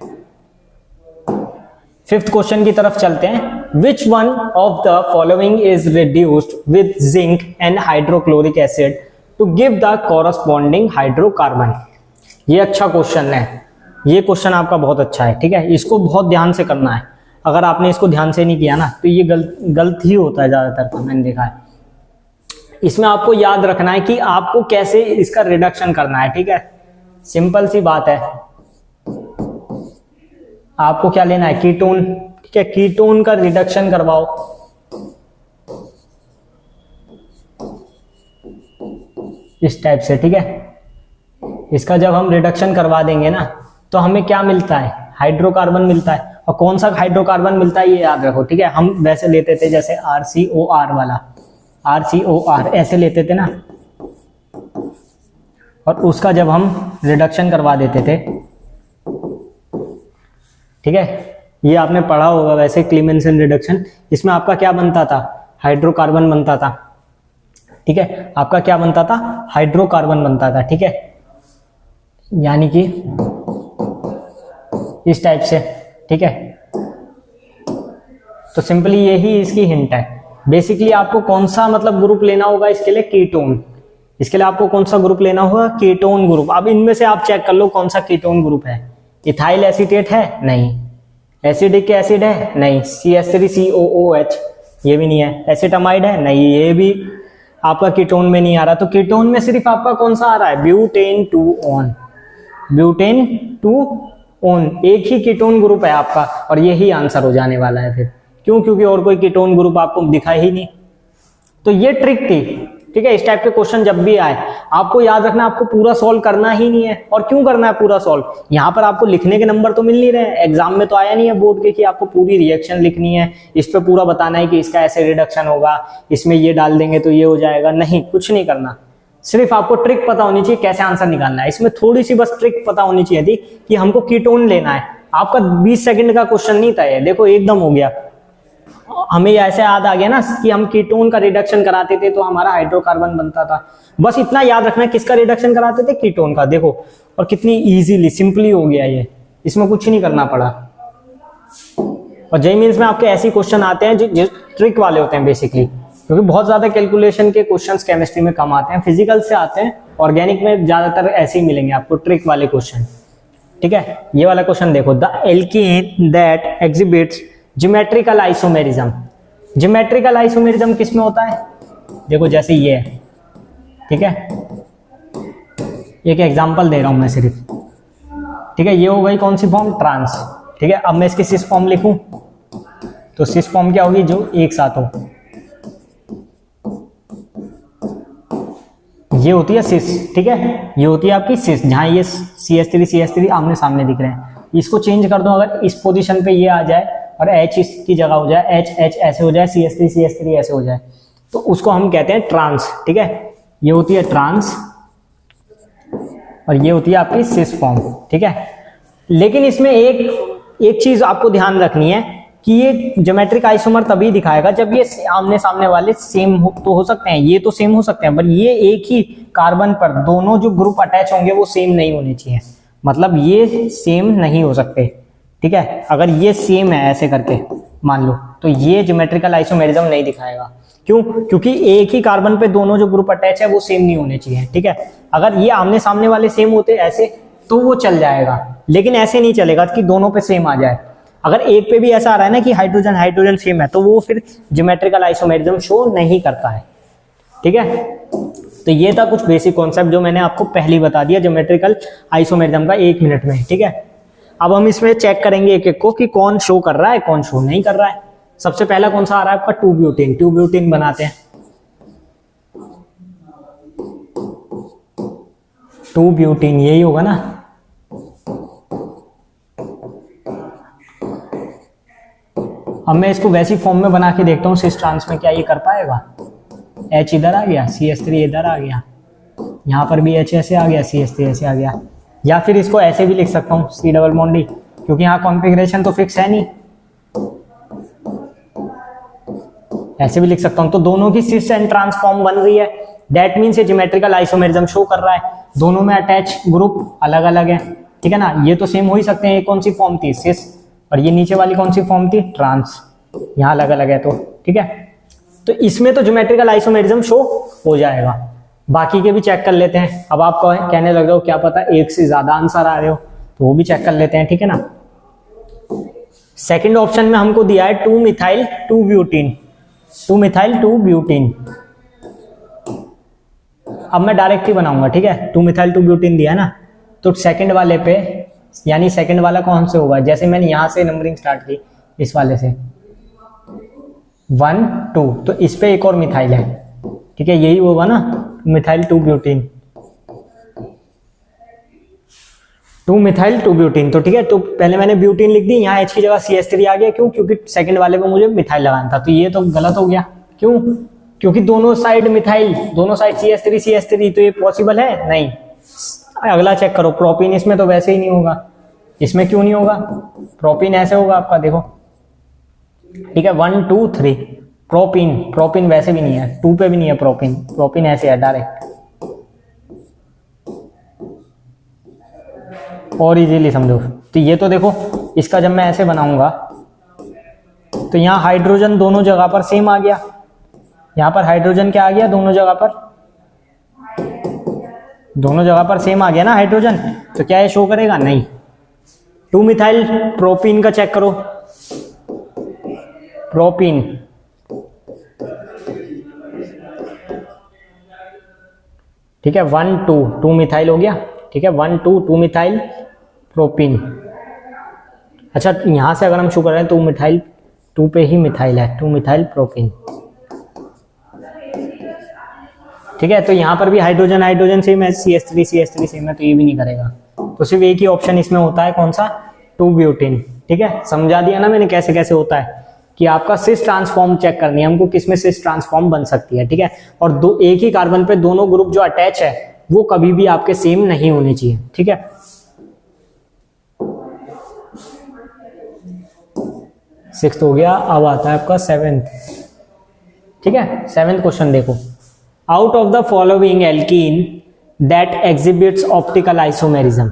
5th क्वेश्चन की तरफ चलते हैं। Which one of the following is reduced with zinc and hydrochloric acid to give the corresponding hydrocarbon. ये अच्छा क्वेश्चन है, ये क्वेश्चन आपका बहुत अच्छा है, ठीक है, इसको बहुत ध्यान से करना है। अगर आपने इसको ध्यान से नहीं किया ना तो ये गलत ही होता है ज्यादातर, तो मैंने देखा है। इसमें आपको याद रखना है कि आपको कैसे इसका रिडक्शन करना है, ठीक है, सिंपल सी बात है। आपको क्या लेना है, कीटोन। ठीक है, कीटोन का रिडक्शन करवाओ। इस टाइप से, ठीक है। इसका जब हम रिडक्शन करवा देंगे ना तो हमें क्या मिलता है, हाइड्रोकार्बन मिलता है। और कौन सा हाइड्रोकार्बन मिलता है ये याद रखो, ठीक है। हम वैसे लेते थे जैसे RCOR वाला, RCOR ऐसे लेते थे ना, और उसका जब हम रिडक्शन करवा देते थे, ठीक है, ये आपने पढ़ा होगा वैसे क्लीमेंसन रिडक्शन। इसमें आपका क्या बनता था, हाइड्रोकार्बन बनता था। ठीक है, आपका क्या बनता था, हाइड्रोकार्बन बनता था। ठीक है, यानी कि इस टाइप से। ठीक है, तो सिंपली यही इसकी हिंट है। बेसिकली आपको कौन सा मतलब ग्रुप लेना होगा इसके लिए, कीटोन। इसके लिए आपको कौन सा ग्रुप लेना होगा, कीटोन ग्रुप। अब इनमें से आप चेक कर लो कौन सा कीटोन ग्रुप है। इथाइल एसीटेट है, नहीं। एसिडिक एसिड है, नहीं। CH3COOH, ये भी नहीं है। एसिटामाइड है, नहीं, ये भी आपका कीटोन में नहीं आ रहा। तो कीटोन में सिर्फ आपका कौन सा आ रहा है, ब्यूटेन 2-on। ब्यूटेन 2-on एक ही कीटोन ग्रुप है आपका, और यही आंसर हो जाने वाला है फिर। क्यों, क्योंकि और कोई कीटोन ग्रुप आपको दिखा ही नहीं। तो ये ट्रिक थी। ठीक है, इस टाइप के क्वेश्चन जब भी आए आपको याद रखना, आपको पूरा सॉल्व करना ही नहीं है। और क्यों करना है पूरा सॉल्व, यहाँ पर आपको लिखने के नंबर तो मिल नहीं रहे हैं। एग्जाम में तो आया नहीं है बोर्ड के कि आपको पूरी रिएक्शन लिखनी है, इस पे पूरा बताना है कि इसका ऐसे रिडक्शन होगा, इसमें ये डाल देंगे तो ये हो जाएगा। नहीं, कुछ नहीं करना। सिर्फ आपको ट्रिक पता होनी चाहिए कैसे आंसर निकालना है। इसमें थोड़ी सी बस ट्रिक पता होनी चाहिए थी कि हमको कीटोन लेना है। आपका 20 सेकंड का क्वेश्चन नहीं था ये, देखो एकदम हो गया। हमें ऐसे याद आ गया ना कि हम कीटोन का रिडक्शन कराते थे तो हमारा हाइड्रोकार्बन बनता था। बस इतना याद रखना, किसका रिडक्शन कराते थे, कीटोन का। देखो, और कितनी इजीली सिंपली हो गया ये, इसमें कुछ नहीं करना पड़ा। और जेईई मेंस में आपके ऐसे क्वेश्चन आते हैं जो ट्रिक वाले होते हैं बेसिकली, क्योंकि बहुत ज्यादा कैलकुलेशन के क्वेश्चंस केमिस्ट्री में कम आते हैं, फिजिकल से आते हैं। ऑर्गेनिक में ज्यादातर ऐसे ही मिलेंगे आपको ट्रिक वाले क्वेश्चन। ठीक है, ये वाला क्वेश्चन देखो, the alkene that exhibits geometrical isomerism. Geometrical isomerism किस में होता है, देखो जैसे ये है। ठीक है, एक एग्जांपल दे रहा हूं मैं सिर्फ। ठीक है, ये हो गई कौन सी फॉर्म, ट्रांस। ठीक है, अब मैं इसकी सिस फॉर्म लिखूं तो सिस फॉर्म क्या होगी, जो एक साथ हो। ये होती है सिस। ठीक है, ये होती है आपकी सिस, जहां ये CH3 आमने सामने दिख रहे हैं। इसको चेंज कर दो, अगर इस पोजीशन पे ये आ जाए और H इसकी जगह हो जाए, H ऐसे हो जाए, CH3 ऐसे हो जाए, तो उसको हम कहते हैं ट्रांस। ठीक है, ये होती है ट्रांस और ये होती है आपकी सिस फॉर्म। ठीक है, लेकिन इसमें एक चीज आपको ध्यान रखनी है कि ये ज्योमेट्रिक आइसोमर तभी दिखाएगा जब ये आमने सामने वाले सेम तो हो सकते हैं, ये तो सेम हो सकते हैं, पर ये एक ही कार्बन पर दोनों जो ग्रुप अटैच होंगे वो सेम नहीं होने चाहिए। मतलब ये सेम नहीं हो सकते। ठीक है, अगर ये सेम है ऐसे करके मान लो, तो ये ज्योमेट्रिकल आइसोमेरिज्म नहीं दिखाएगा। क्यों, क्योंकि एक ही कार्बन पे दोनों जो ग्रुप अटैच है वो सेम नहीं होने चाहिए। ठीक है, अगर ये आमने सामने वाले सेम होते ऐसे तो वो चल जाएगा, लेकिन ऐसे नहीं चलेगा कि दोनों पे सेम आ जाए। अगर एक पे भी ऐसा आ रहा है ना कि हाइड्रोजन हाइड्रोजन सेम है, तो वो फिर ज्योमेट्रिकल आइसोमेरिज्म शो नहीं करता है। ठीक है, तो ये था कुछ बेसिक कॉन्सेप्ट जो मैंने आपको पहले बता दिया ज्योमेट्रिकल आइसोमेरिज्म का 1 मिनट में। ठीक है, अब हम इसमें चेक करेंगे एक एक को कि कौन शो कर रहा है कौन शो नहीं कर रहा है। सबसे पहला कौन सा आ रहा है आपका, 2-ब्यूटेन। 2-ब्यूटेन बनाते हैं। 2-ब्यूटेन यही होगा ना। अब मैं इसको वैसी फॉर्म में बना के देखता हूँ सिस ट्रांस में, क्या ये कर पाएगा। H इधर आ गया, CH3 इधर आ गया, यहाँ पर भी H ऐसे आ गया, CH3 ऐसे आ गया। या फिर इसको ऐसे भी लिख सकता हूँ, C डबल बॉन्ड D, क्योंकि यहाँ कॉन्फ़िगरेशन तो फिक्स है नहीं। ऐसे भी लिख सकता हूँ, तो दोनों की सिस एंड ट्रांस फॉर्म बन रही है। दैट मीन्स ये ज्योमेट्रिकल आइसोमेरिज्म शो कर रहा है। दोनों में अटैच ग्रुप अलग अलग है। ठीक है ना, ये तो सेम हो ही सकते हैं। ये कौन सी फॉर्म थी, सिस, और ये नीचे वाली कौन सी फॉर्म थी, ट्रांस। यहाँ अलग अलग है तो ठीक है, तो इसमें तो ज्योमेट्रिकल आइसोमेरिज्म शो हो जाएगा। बाकी के भी चेक कर लेते हैं। अब आप कहने लग जाओ क्या पता एक से ज्यादा आंसर आ रहे हो, तो वो भी चेक कर लेते हैं। ठीक है ना, सेकंड ऑप्शन में हमको दिया है 2-मिथाइल 2-ब्यूटीन। 2-मिथाइल 2-ब्यूटीन। अब मैं डायरेक्ट ही बनाऊंगा। ठीक है, 2-मिथाइल 2-ब्यूटीन दिया है ना, तो सेकंड वाले पे यानी सेकंड वाला कौन से होगा, जैसे मैंने यहाँ से नंबरिंग स्टार्ट की इस वाले से 1 2, तो इस पे एक और मिथाइल है, ठीक है, यही होगा ना, मिथाइल 2 ब्यूटीन, 2 मिथाइल 2 ब्यूटीन। तो ठीक है, तो पहले मैंने ब्यूटीन लिख दी, यहाँ H की जगह CH3 आ गया, क्यों, क्योंकि सेकंड वाले पे मुझे मिथाइल लगाना था, तो ये तो गलत हो गया, क्यों, क्योंकि दोनों साइड मिथाइल, दोनों साइड CH3 तो ये पॉसिबल है नहीं। अगला चेक करो प्रोपीन, इसमें तो वैसे ही नहीं होगा, इसमें क्यों नहीं होगा, प्रोपीन ऐसे होगा आपका, देखो, ठीक है, 1 2 3 प्रोपीन, प्रोपीन वैसे भी नहीं है, 2 पे भी नहीं है प्रोपीन, प्रोपीन ऐसे है डायरेक्ट, और इजीली समझो। तो ये तो देखो, इसका जब मैं ऐसे बनाऊंगा तो यहाँ हाइड्रोजन दोनों जगह पर सेम आ गया, यहाँ पर हाइड्रोजन क्या आ गया, दोनों जगह पर सेम आ गया ना हाइड्रोजन, तो क्या ये शो करेगा, नहीं। 2 मिथाइल प्रोपीन का चेक करो, प्रोपीन, ठीक है, 1 2 2 मिथाइल हो गया, ठीक है, 1 2 2 मिथाइल प्रोपीन। अच्छा, यहां से अगर हम शो कर रहे हैं 2 मिथाइल, 2 पे ही मिथाइल है, 2 मिथाइल प्रोपीन, ठीक है, तो यहां पर भी हाइड्रोजन हाइड्रोजन सेम है, CH3 सेम है, तो ये भी नहीं करेगा, तो सिर्फ एक ही ऑप्शन इसमें होता है, कौन सा, 2 ब्यूटीन, ठीक है। समझा दिया ना मैंने कैसे कैसे होता है, कि आपका सिस ट्रांसफॉर्म चेक करनी है हमको, किसमें सिस ट्रांसफॉर्म बन सकती है, ठीक है, और दो एक ही कार्बन पे दोनों ग्रुप जो अटैच है वो कभी भी आपके सेम नहीं होने चाहिए, ठीक है। सिक्स्थ हो गया, अब आता है आपका 7th, ठीक है। 7th क्वेश्चन देखो, out of the following alkene that exhibits optical isomerism.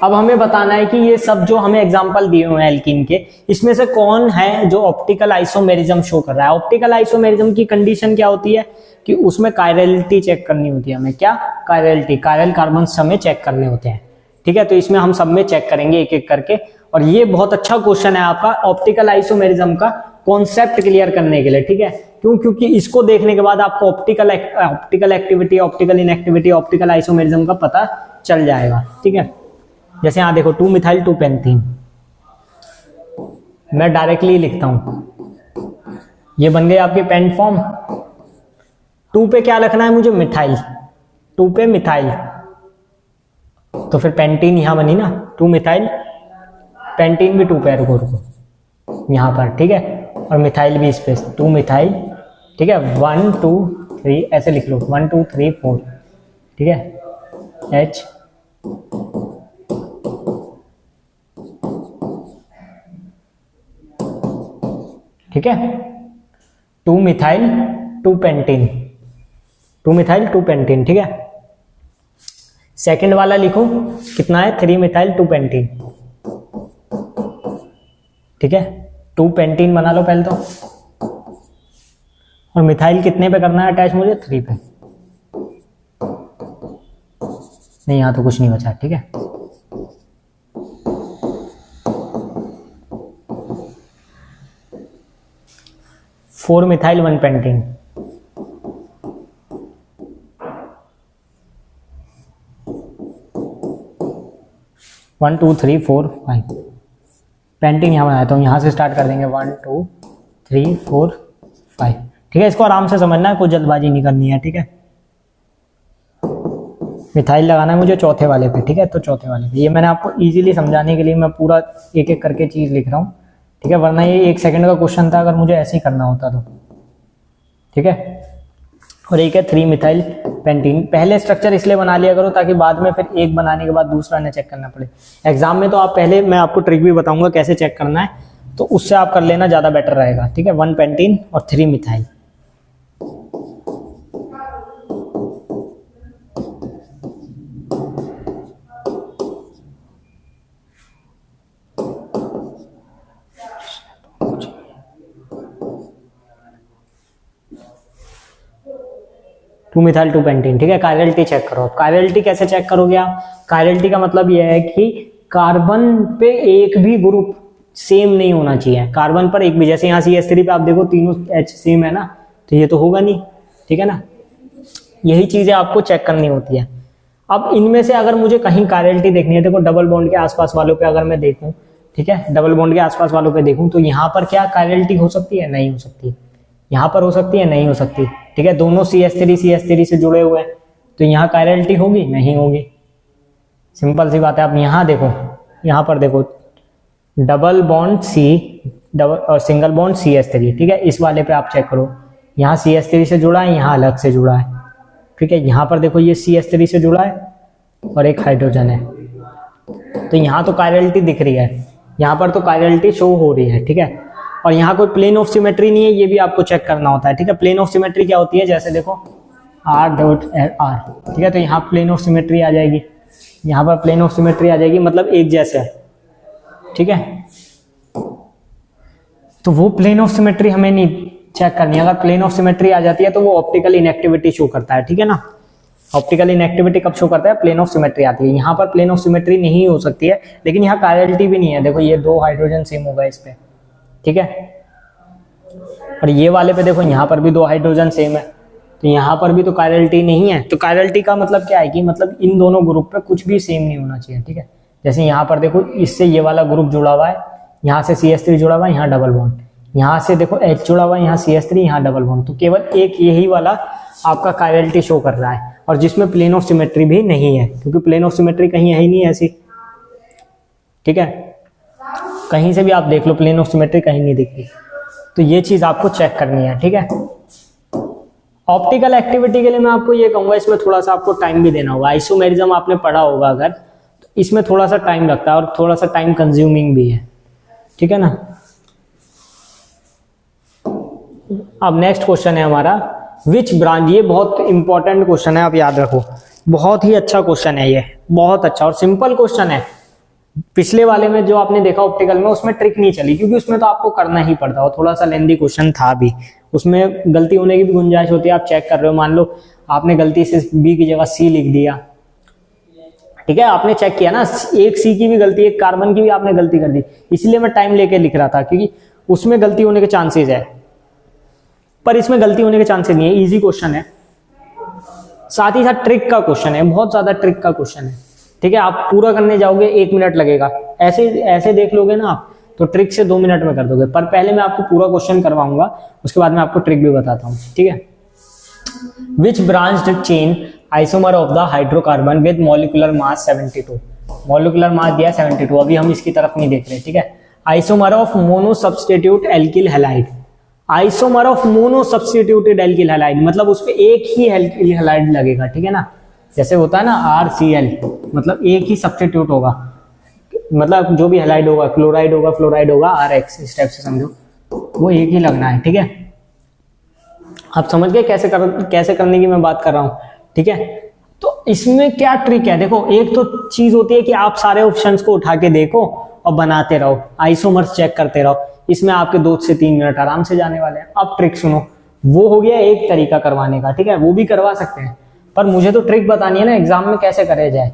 अब हमें बताना है कि ये सब जो हमें एग्जांपल दिए हुए हैं एल्कीन के, इसमें से कौन है जो ऑप्टिकल आइसोमेरिज्म शो कर रहा है। ऑप्टिकल आइसोमेरिज्म की कंडीशन क्या होती है कि उसमें कायरलिटी चेक करनी होती है हमें, क्या, कायरलिटी, कायरल कार्बन हमें चेक करने होते हैं, ठीक है। तो इसमें हम सब में चेक करेंगे एक एक करके, और ये बहुत अच्छा क्वेश्चन है आपका ऑप्टिकल आइसोमेरिज्म का कॉन्सेप्ट क्लियर करने के लिए, ठीक है। क्यों, क्योंकि इसको देखने के बाद आपको optical activity, optical inactivity, optical isomerism का पता चल जाएगा, ठीक है। जैसे यहां देखो 2 मिथाइल 2 पेंटीन, मैं डायरेक्टली लिखता हूं, ये बन गए आपके पेंट फॉर्म। 2 पे क्या लिखना है मुझे, मिथाइल, 2 पे मिथाइल, तो फिर पेंटीन यहां बनी ना, 2 मिथाइल, पेंटीन भी 2 पे, रुको यहां पर, ठीक है, और मिथाइल भी इस पे 2 मिथाइल, ठीक है, 1 2 3 ऐसे लिख लो, 1 2 3 4, ठीक है, H, ठीक है, 2 मिथाइल 2 पेंटीन, 2 मिथाइल 2 पेंटीन, ठीक है। सेकंड वाला लिखो कितना है, 3 मिथाइल 2 पेंटीन, ठीक है, 2 पेंटीन बना लो पहले तो, और मिथाइल कितने पे करना है अटैच मुझे, 3 पे, नहीं यहां तो कुछ नहीं बचा, ठीक है। फोर मिथाइल 1 पेंटीन, 1 2 3 4 5 पेंटीन यहाँ बनाया, तो यहाँ से स्टार्ट कर देंगे 1 2 3 4 5, ठीक है। इसको आराम से समझना है, कोई जल्दबाजी नहीं करनी है, ठीक है। मिथाइल लगाना है मुझे चौथे वाले पे, ठीक है, तो चौथे वाले पे, ये मैंने आपको इजीली समझाने के लिए मैं पूरा एक एक करके चीज लिख रहा हूँ, ठीक है, वरना ये 1 सेकंड का क्वेश्चन था अगर मुझे ऐसे ही करना होता तो, ठीक है। और एक है 3 मिथाइल पेंटीन। पहले स्ट्रक्चर इसलिए बना लिया करो ताकि बाद में फिर एक बनाने के बाद दूसरा न चेक करना पड़े। एग्जाम में तो आप पहले, मैं आपको ट्रिक भी बताऊंगा कैसे चेक करना है, तो उससे आप कर लेना, ज़्यादा बेटर रहेगा, ठीक है। 1 पेंटीन और 3 मिथाइल। टू मिथाइल 2 पेंटीन, ठीक है। कायरलिटी चेक करो। कायरलिटी कैसे चेक करोगे आप? कायरलिटी का मतलब यह है कि कार्बन पे एक भी ग्रुप सेम नहीं होना चाहिए। कार्बन पर एक भी, जैसे यहाँ CH3 पे आप देखो तीनों H सेम है ना, तो ये तो होगा नहीं, ठीक है ना। यही चीजें आपको चेक करनी होती है। अब इनमें से अगर मुझे कहीं कायरलिटी देखनी है, देखो डबल बॉन्ड के आसपास वालों पे अगर मैं देखूं, ठीक है, डबल बॉन्ड के आसपास वालों पे देखूं तो यहाँ पर क्या कायरलिटी हो सकती है? नहीं हो सकती। यहाँ पर हो सकती है? नहीं हो सकती। ठीक है, दोनों CH3 से जुड़े हुए हैं, तो यहाँ कायरलिटी होगी? नहीं होगी। सिंपल सी बात है। आप यहाँ देखो, यहाँ पर देखो डबल बॉन्ड डबल और सिंगल बॉन्ड CH3, ठीक है, इस वाले पे आप चेक करो, यहाँ CH3 से जुड़ा है, यहाँ अलग से जुड़ा है। ठीक है, यहाँ पर देखो ये CH3 से जुड़ा है और एक हाइड्रोजन है, तो यहाँ तो कायरलिटी दिख रही है, यहाँ पर तो कायरलिटी शो हो रही है। ठीक है, और यहाँ कोई प्लेन ऑफ सिमेट्री नहीं है, ये भी आपको चेक करना होता है। ठीक है, प्लेन ऑफ सिमेट्री क्या होती है? जैसे देखो R डॉट R, ठीक है, तो यहाँ प्लेन ऑफ सिमेट्री आ जाएगी, यहाँ पर प्लेन ऑफ सिमेट्री आ जाएगी, मतलब एक जैसे है। ठीक है, तो वो प्लेन ऑफ सिमेट्री हमें नहीं चेक करनी है। अगर प्लेन ऑफ सिमेट्री आ जाती है तो वो ऑप्टिकल इनएक्टिविटी शो करता है। ठीक है ना, ऑप्टिकल इनएक्टिविटी कब शो करता है? प्लेन ऑफ सिमेट्री आती है। यहाँ पर प्लेन ऑफ सिमेट्री नहीं हो सकती है, लेकिन यहाँ कायरलिटी भी नहीं है। देखो ये दो हाइड्रोजन सेम होगा इस पे, ठीक है, और ये वाले पे देखो यहाँ पर भी दो हाइड्रोजन सेम है, तो यहाँ पर भी तो कायरलिटी नहीं है। तो कायरलिटी का मतलब क्या है कि मतलब इन दोनों ग्रुप पे कुछ भी सेम नहीं होना चाहिए। ठीक है, जैसे यहाँ पर देखो इससे ये वाला ग्रुप जुड़ा हुआ है, यहाँ से CH3 जुड़ा हुआ है, यहाँ डबल बॉन्ड, यहाँ से देखो H जुड़ा हुआ है, यहाँ CH3, यहाँ डबल बॉन्ड, तो केवल एक यही वाला आपका कायरलिटी शो कर रहा है, और जिसमें प्लेन ऑफ सिमेट्री भी नहीं है, क्योंकि प्लेन ऑफ सिमेट्री कहीं है ही नहीं ऐसी। ठीक है, कहीं से भी आप देख लो, प्लेन ऑफ सिमेट्री कहीं नहीं दिखती, तो ये चीज आपको चेक करनी है। ठीक है, ऑप्टिकल एक्टिविटी के लिए मैं आपको ये कहूंगा, इसमें थोड़ा सा आपको टाइम भी देना होगा। आइसोमेरिज्म आपने पढ़ा होगा अगर, तो इसमें थोड़ा सा टाइम लगता है और थोड़ा सा टाइम कंज्यूमिंग भी है। ठीक है ना, अब नेक्स्ट क्वेश्चन है हमारा, विच ब्रांच। ये बहुत इंपॉर्टेंट क्वेश्चन है, आप याद रखो, बहुत ही अच्छा क्वेश्चन है ये, बहुत अच्छा और सिंपल क्वेश्चन है। पिछले वाले में जो आपने देखा ऑप्टिकल में, उसमें ट्रिक नहीं चली, क्योंकि उसमें तो आपको करना ही पड़ता, और थोड़ा सा लेंदी क्वेश्चन था भी, उसमें गलती होने की भी गुंजाइश होती है। आप चेक कर रहे हो, मान लो आपने गलती से B की जगह C लिख दिया, ठीक है, आपने चेक किया ना, एक C की भी गलती, एक कार्बन की भी आपने गलती कर दी, इसलिए मैं टाइम लेके लिख रहा था, क्योंकि उसमें गलती होने के चांसेस है, पर इसमें गलती होने के चांसेस नहीं है। इजी क्वेश्चन है, साथ ही साथ ट्रिक का क्वेश्चन है, बहुत ज्यादा ट्रिक का क्वेश्चन है। ठीक है, आप पूरा करने जाओगे 1 मिनट लगेगा, ऐसे देख लोगे ना आप, तो ट्रिक से 2 मिनट में कर दोगे, पर पहले मैं आपको पूरा क्वेश्चन करवाऊंगा, उसके बाद मैं आपको ट्रिक भी बताता हूँ। ठीक है, which branched chain isomer of the hydrocarbon with molecular mass 72, molecular mass दिया 72, अभी हम इसकी तरफ नहीं देख रहे। ठीक है, isomer of mono substitute alkyl halide, isomer of mono substituted alkyl halide, मतलब उस पे एक ही एल्किल हैलाइड लगेगा। ठीक है ना, जैसे होता है ना RCl, मतलब एक ही सब्स्टिट्यूट होगा, मतलब जो भी हैलाइड होगा, क्लोराइड होगा, फ्लोराइड होगा, RX, इस टाइप से समझो, वो एक ही लगना है। ठीक है, आप समझ गए कैसे करने की मैं बात कर रहा हूँ। ठीक है, तो इसमें क्या ट्रिक है, देखो एक तो चीज होती है कि आप सारे ऑप्शंस को उठा के देखो और बनाते रहो, आइसोमर्स चेक करते रहो, इसमें आपके 2 से 3 मिनट आराम से जाने वाले हैं। अब ट्रिक सुनो, वो हो गया एक तरीका करवाने का। ठीक है, वो भी करवा सकते हैं, पर मुझे तो ट्रिक बतानी है ना एग्जाम में कैसे करे जाए,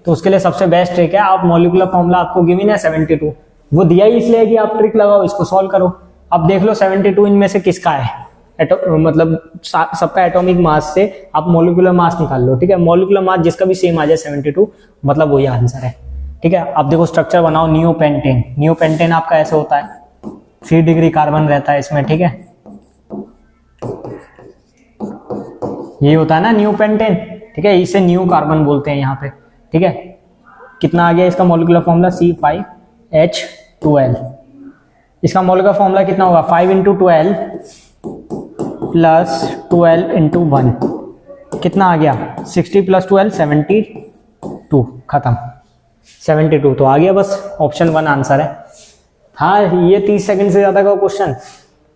तो उसके लिए सबसे बेस्ट ट्रिक है, आप मॉलिक्यूलर फॉर्मूला आपको गिवन है 72, वो दिया ही इसलिए कि आप ट्रिक लगाओ, इसको सॉल्व करो। अब देख लो 72 इनमें से किसका है, मतलब सबका एटॉमिक मास से आप मॉलिक्यूलर मास निकाल लो। ठीक है, मॉलिक्यूलर मास जिसका भी सेम आ जाए 72, मतलब वही आंसर है। ठीक है, अब देखो स्ट्रक्चर बनाओ, नियोपेंटेन, नियोपेंटेन आपका ऐसे होता है, 3 डिग्री कार्बन रहता है इसमें। ठीक है, ये होता है ना नियोपेंटेन। ठीक है, इसे न्यू कार्बन बोलते हैं यहाँ पे। ठीक है, कितना आ गया इसका मॉलिक्यूलर फॉर्मूला, C5H12, इसका मॉलिक्यूलर फॉर्मूला कितना होगा, 5 × 12 + 12 × 1, कितना आ गया, 60 + 12 72, खत्म, 72 तो आ गया, बस ऑप्शन 1 आंसर है। हाँ, ये 30 सेकंड से ज्यादा का क्वेश्चन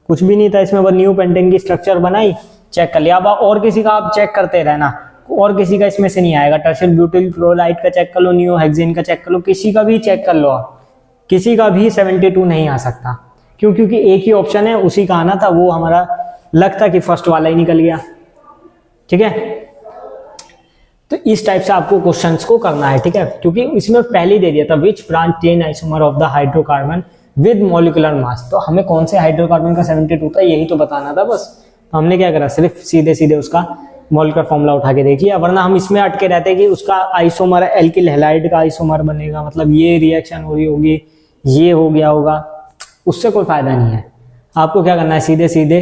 कुछ भी नहीं था इसमें, बस नियोपेंटेन की स्ट्रक्चर बनाई, चेक कर लिया। अब और किसी का आप चेक करते रहना, और किसी का इसमें से नहीं आएगा, टर्शियल ब्यूटिल क्लोराइड का चेक कर लो, नियोहेक्सेन का चेक कर लो, किसी का भी चेक कर लो आप, किसी का भी 72 नहीं आ सकता। क्यों? क्योंकि एक ही ऑप्शन है, उसी का आना था, वो हमारा लगता कि फर्स्ट वाला ही निकल गया। ठीक है, तो इस टाइप से आपको क्वेश्चंस को करना है। ठीक है, क्योंकि इसमें पहले ही दे दिया था, which branch chain isomer of the hydrocarbon with molecular मास, तो हमें कौन से हाइड्रोकार्बन का 72 था यही तो बताना था बस। तो हमने क्या करा, सिर्फ सीधे सीधे उसका मोलकर फॉर्मूला उठा के देखिए, वरना हम इसमें अटके रहते हैं कि उसका आइसोमर एल्किल हैलाइड का आइसोमर बनेगा, मतलब ये रिएक्शन हो रही होगी, ये हो गया होगा, उससे कोई फायदा नहीं है। आपको क्या करना है, सीधे सीधे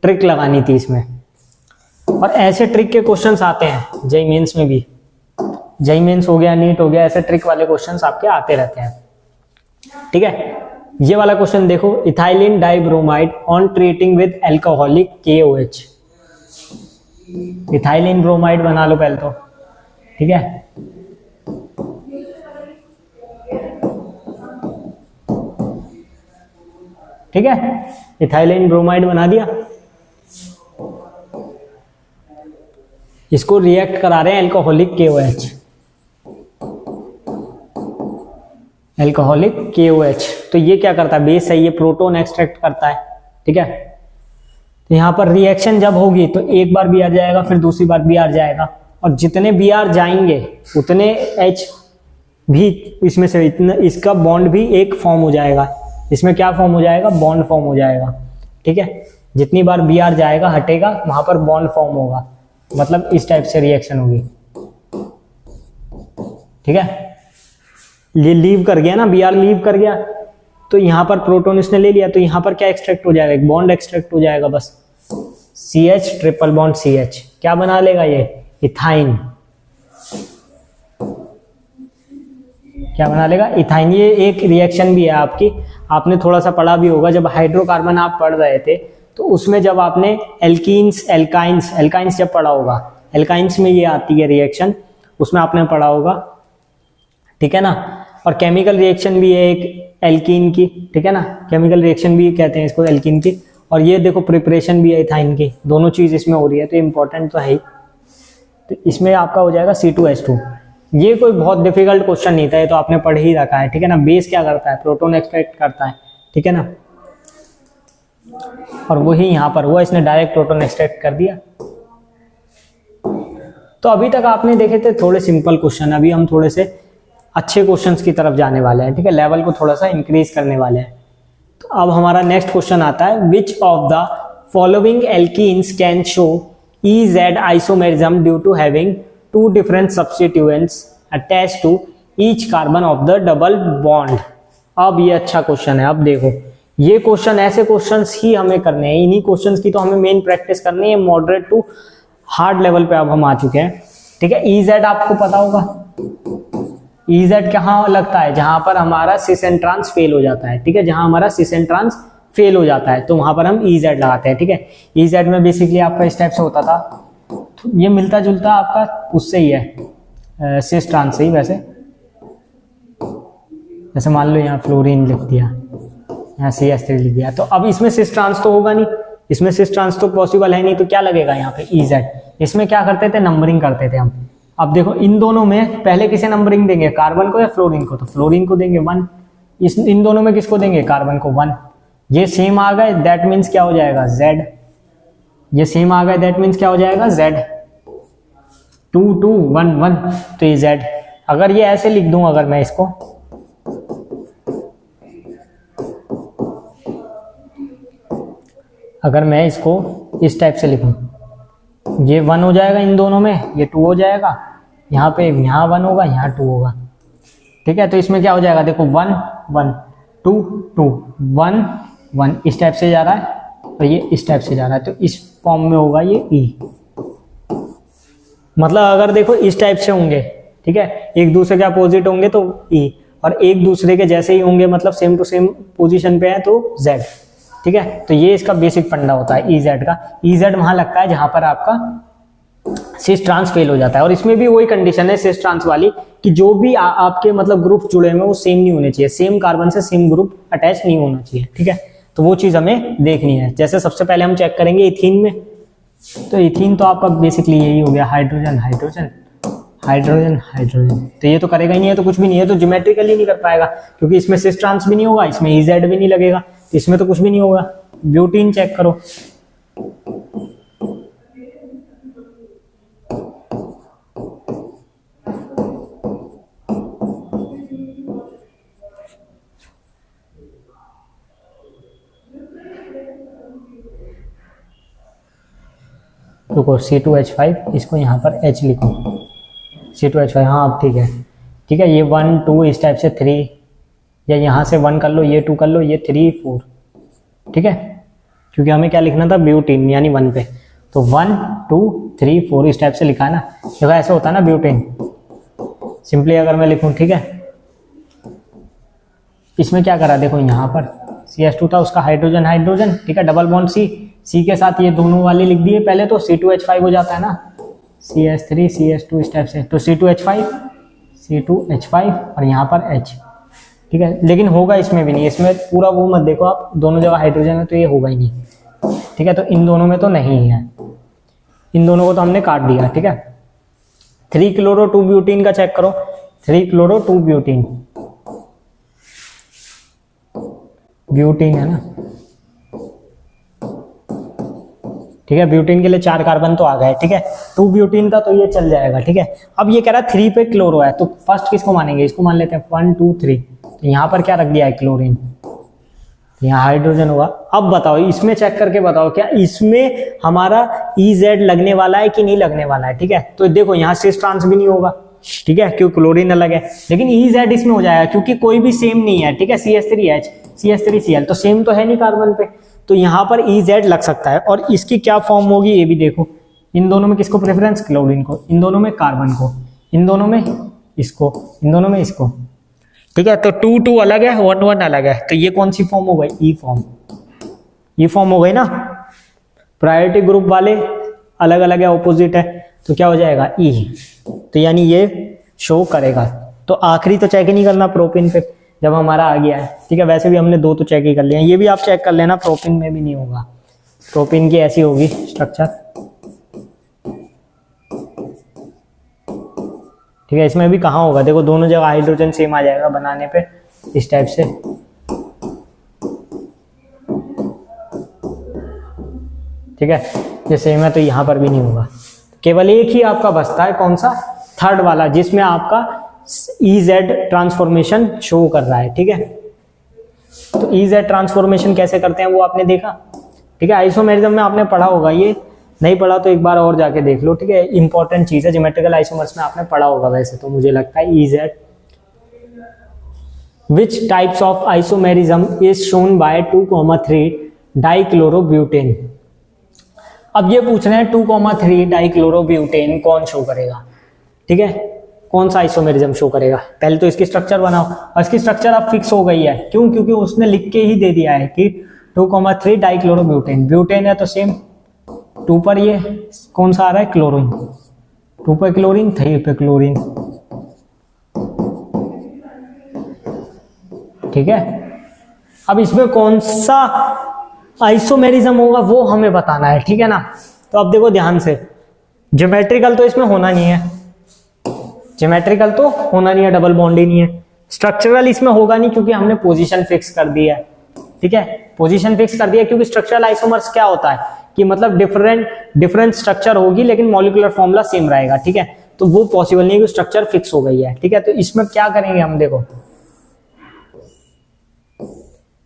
ट्रिक लगानी थी इसमें। और ऐसे ट्रिक के क्वेश्चंस आते हैं जेईई मेंस में भी, जेईई मेंस हो गया, नीट हो गया, ऐसे ट्रिक वाले क्वेश्चंस आपके आते रहते हैं। ठीक है, ये वाला क्वेश्चन देखो, ethylene dibromide on treating with alcoholic KOH। Ethylene bromide बना लो पहले तो, ठीक है। ठीक है, इथाइलिन ब्रोमाइड बना दिया, इसको रिएक्ट करा रहे हैं एल्कोहलिक KOH, एल्कोहलिक KOH। तो ये क्या करता है, बेस है, ये प्रोटोन एक्सट्रैक्ट करता है। ठीक है, तो यहां पर रिएक्शन जब होगी तो एक बार Br जाएगा, फिर दूसरी बार Br जाएगा, और जितने Br जाएंगे उतने H भी इसमें से, इतना इसका बॉन्ड भी एक फॉर्म हो जाएगा। इसमें क्या फॉर्म हो जाएगा, बॉन्ड फॉर्म हो जाएगा। ठीक है, जितनी बार Br जाएगा हटेगा, वहां पर बॉन्ड फॉर्म होगा, मतलब इस टाइप से रिएक्शन होगी। ठीक है, ये लीव कर गया ना, Br लीव कर गया, तो यहां पर प्रोटोन इसने ले लिया, तो यहां पर क्या एक्सट्रैक्ट हो जाएगा, एक बॉन्ड एक्सट्रैक्ट हो जाएगा बस, CH ट्रिपल बॉन्ड CH। क्या बना लेगा ये, इथाइन। क्या बना लेगा, इथाइन। ये एक रिएक्शन भी है आपकी, आपने थोड़ा सा पढ़ा भी होगा, जब हाइड्रोकार्बन आप पढ़ रहे थे तो उसमें जब आपने एल्कीन्स एल्काइंस जब पढ़ा होगा, एल्काइंस में ये आती है रिएक्शन, उसमें आपने पढ़ा होगा। ठीक है ना, और केमिकल रिएक्शन भी है एक एल्कीन की। ठीक है ना, केमिकल रिएक्शन भी कहते हैं इसको एल्कीन की। और ये देखो प्रिपरेशन भी है इथाइन की, दोनों चीज इसमें हो रही है, तो इंपॉर्टेंट तो है ही। तो इसमें आपका हो जाएगा C2H2। ये कोई बहुत डिफिकल्ट क्वेश्चन नहीं था, ये तो आपने पढ़ ही रखा है। ठीक है ना, बेस क्या करता है, प्रोटोन एक्सट्रैक्ट करता है। ठीक है ना, और वही यहाँ पर हुआ, इसने डायरेक्ट प्रोटोन एक्सट्रैक्ट कर दिया। तो अभी तक आपने देखे थे थोड़े सिंपल क्वेश्चन, अभी हम थोड़े से अच्छे क्वेश्चंस की तरफ जाने वाले हैं। ठीक है, लेवल को थोड़ा सा इंक्रीज करने वाले हैं। तो अब हमारा नेक्स्ट क्वेश्चन आता है, which of the following alkenes can show EZ isomerism due to having two different substituents attached to each carbon of the double bond. अब ये अच्छा क्वेश्चन है। अब देखो, ये क्वेश्चन, ऐसे क्वेश्चंस ही हमें करने हैं, इन्हीं क्वेश्चंस की तो हमें मेन प्रैक्टिस करनी है। मॉडरेट टू हार्ड लेवल पे अब हम आ चुके हैं। ठीक है, EZ आपको पता होगा, EZ कहाँ लगता है, जहां पर हमारा सिस एंड ट्रांस फेल हो जाता है। ठीक है, जहां हमारा सिस एंड ट्रांस फेल हो जाता है तो वहां पर हम EZ लगाते हैं। ठीक है, EZ में बेसिकली आपका इस टाइप से होता था, तो ये मिलता जुलता आपका उससे ही है, सिस ट्रांस से ही। वैसे जैसे मान लो यहाँ फ्लोरीन लिख दिया, यहाँ CH3 लिख दिया, तो अब इसमें सिस ट्रांस तो होगा नहीं, इसमें सिस ट्रांस तो पॉसिबल है नहीं, तो क्या लगेगा यहाँ पे EZ। इसमें क्या करते थे, नंबरिंग करते थे हम। अब देखो, इन दोनों में पहले किसे नंबरिंग देंगे, कार्बन को या फ्लोरीन को, तो फ्लोरीन को देंगे 1। इन दोनों में किसको देंगे, कार्बन को 1। ये सेम आ गए, दैट मीन्स क्या हो जाएगा, Z। ये सेम आ गए, दैट मीन्स क्या हो जाएगा, Z। 2 2 1 1, तो ये Z। अगर ये ऐसे लिख दूं, अगर मैं इसको, अगर मैं इसको इस टाइप से लिखूं, ये 1 हो जाएगा इन दोनों में, ये 2 हो जाएगा, यहाँ पे यहाँ 1 होगा, यहाँ 2 होगा। ठीक है, तो इसमें क्या हो जाएगा, देखो 1 1 2 2 1 1, इस टाइप से जा रहा है, और ये इस टाइप से जा रहा है, तो इस फॉर्म में होगा ये E। मतलब अगर देखो इस टाइप से होंगे, ठीक है, एक दूसरे के अपोजिट होंगे तो E, और एक दूसरे के जैसे ही होंगे, मतलब सेम टू सेम पोजीशन पे है तो Z। ठीक है, तो ये इसका बेसिक फंडा होता है EZ का। EZ वहां लगता है जहां पर आपका सिस ट्रांस फेल हो जाता है, और इसमें भी वही कंडीशन है सिस ट्रांस वाली, कि जो भी आपके मतलब ग्रुप जुड़े हुए वो सेम नहीं होने चाहिए, सेम कार्बन से सेम ग्रुप अटैच नहीं होना चाहिए। ठीक है, तो वो चीज हमें देखनी है। जैसे सबसे पहले हम चेक करेंगे इथीन में, तो इथीन तो आपका बेसिकली यही हो गया, हाइड्रोजन हाइड्रोजन हाइड्रोजन हाइड्रोजन, तो ये तो करेगा ही नहीं है, तो कुछ भी नहीं है, तो ज्योमेट्रिकली नहीं कर पाएगा, क्योंकि इसमें सिस ट्रांस भी नहीं होगा, इसमें EZ भी नहीं लगेगा, तो इसमें तो कुछ भी नहीं होगा। ब्यूटीन चेक करो, रुको C2H5, इसको यहाँ पर H लिखो, C2H5, हाँ अब ठीक है, ठीक है। ये 1 2 इस टाइप से 3, या यहाँ से 1 कर लो, ये 2 कर लो, ये 3 4, ठीक है, क्योंकि हमें क्या लिखना था, ब्यूटीन यानी 1 पे, तो 1 2 3 4 इस टाइप से लिखा है ना। देखो ऐसे होता है ना ब्यूटीन, सिंपली अगर मैं लिखूँ, ठीक है, इसमें क्या करा, देखो यहाँ पर CH2 था, उसका हाइड्रोजन हाइड्रोजन, ठीक है, डबल बॉन्ड C के साथ ये दोनों वाले लिख दिए पहले, तो C2H5 हो जाता है ना, CH3 CH2 इस टाइप से, तो C2H5 और यहाँ पर H, ठीक है। लेकिन होगा इसमें भी नहीं, इसमें पूरा वो मत देखो आप, दोनों जगह हाइड्रोजन है तो ये होगा ही नहीं, ठीक है। तो इन दोनों में तो नहीं है, इन दोनों को तो हमने काट दिया, ठीक है। 3 क्लोरो 2 ब्यूटीन का चेक करो, 3 क्लोरो 2 ब्यूटीन, ब्यूटीन है ना, ठीक है। ब्यूटीन के लिए 4 कार्बन तो आ गए, ठीक है। 2 ब्यूटीन का तो ये चल जाएगा, ठीक है। अब ये कह रहा है 3 पे क्लोरो है, तो फर्स्ट किसको मानेंगे, इसको मान लेते हैं 1 2 3, तो यहाँ पर क्या रख दिया है, क्लोरीन, तो यहाँ हाइड्रोजन होगा। अब बताओ, इसमें चेक करके बताओ, क्या इसमें हमारा EZ लगने वाला है कि नहीं लगने वाला है, ठीक है। तो देखो यहाँ सिस ट्रांस भी नहीं होगा, ठीक है, क्योंकि क्लोरीन अलग है, लेकिन EZ इसमें हो जाएगा क्योंकि कोई भी सेम नहीं है, ठीक है। CH3H CH3Cl तो सेम तो है नहीं कार्बन पे, तो यहाँ पर EZ लग सकता है। और इसकी क्या फॉर्म होगी ये भी देखो, इन दोनों में किसको प्रेफरेंस, क्लोरीन को, इन दोनों में कार्बन को, इन दोनों में इसको, इन दोनों में इसको, ठीक है। तो 2 2 अलग है, 1 1 अलग है, तो ये कौन सी फॉर्म हो गई, E फॉर्म, ये फॉर्म हो गई ना। प्रायोरिटी ग्रुप वाले अलग अलग है, ऑपोजिट है, तो क्या हो जाएगा, E, तो यानी ये शो करेगा। तो आखिरी तो चेक ही नहीं करना प्रोपिन पे, जब हमारा आ गया है, ठीक है। वैसे भी हमने 2 तो चेक ही कर लिए हैं, ये भी आप चेक कर लेना, प्रोपिन में भी नहीं होगा, प्रोपिन की ऐसी होगी स्ट्रक्चर, ठीक है। इसमें भी कहाँ होगा, देखो दोनों जगह हाइड्रोजन सेम आ जाएगा बनाने पे, इस टाइप से, ठीक है। ये सेम है तो यहाँ पर भी नहीं होगा, केवल एक ही आपका बचता है, कौन सा, थर्ड वाला, जिसमें आपका EZ ट्रांसफॉर्मेशन शो कर रहा है, ठीक है। तो EZ ट्रांसफॉर्मेशन कैसे करते हैं वो आपने देखा, ठीक है। आइसोमेरिज्म में आपने पढ़ा होगा, ये नहीं पढ़ा तो एक बार और जाके देख लो, ठीक है। इंपॉर्टेंट चीज है, ज्योमेट्रिकल आइसोमर्स में आपने पढ़ा होगा वैसे तो, मुझे लगता है EZ, which types of isomerism is shown by 2,3 dichlorobutane. अब ये पूछ रहे हैं 2,3 डाइक्लोरोब्यूटेन कौन शो करेगा, ठीक है, कौन सा आइसोमेरिज्म शो करेगा। पहले तो इसकी स्ट्रक्चर बनाओ, और इसकी स्ट्रक्चर अब फिक्स हो गई है, क्यों, क्योंकि उसने लिख के ही दे दिया है कि 2,3 डाइक्लोरोब्यूटेन, ब्यूटेन है तो सेम, 2 पर ये कौन सा आ रहा है, क्लोरीन, 2 पर क्लोरीन, 3 पे क्लोरीन, ठीक है। अब इसमें कौन सा आइसोमेरिज्म होगा वो हमें बताना है, ठीक है ना। तो अब देखो ध्यान से, ज्योमेट्रिकल तो इसमें होना नहीं है, ज्योमेट्रिकल तो होना नहीं है, डबल बॉन्ड ही नहीं है। स्ट्रक्चरल इसमें होगा नहीं क्योंकि हमने पोजीशन फिक्स कर दी है, ठीक है, पोजीशन फिक्स कर दिया, क्योंकि स्ट्रक्चरल आइसोमर्स क्या होता है कि मतलब डिफरेंट स्ट्रक्चर होगी लेकिन मॉलिक्यूलर फॉर्मूला सेम रहेगा, ठीक है। तो वो पॉसिबल नहीं है कि स्ट्रक्चर फिक्स हो गई है, ठीक है। तो इसमें क्या करेंगे हम, देखो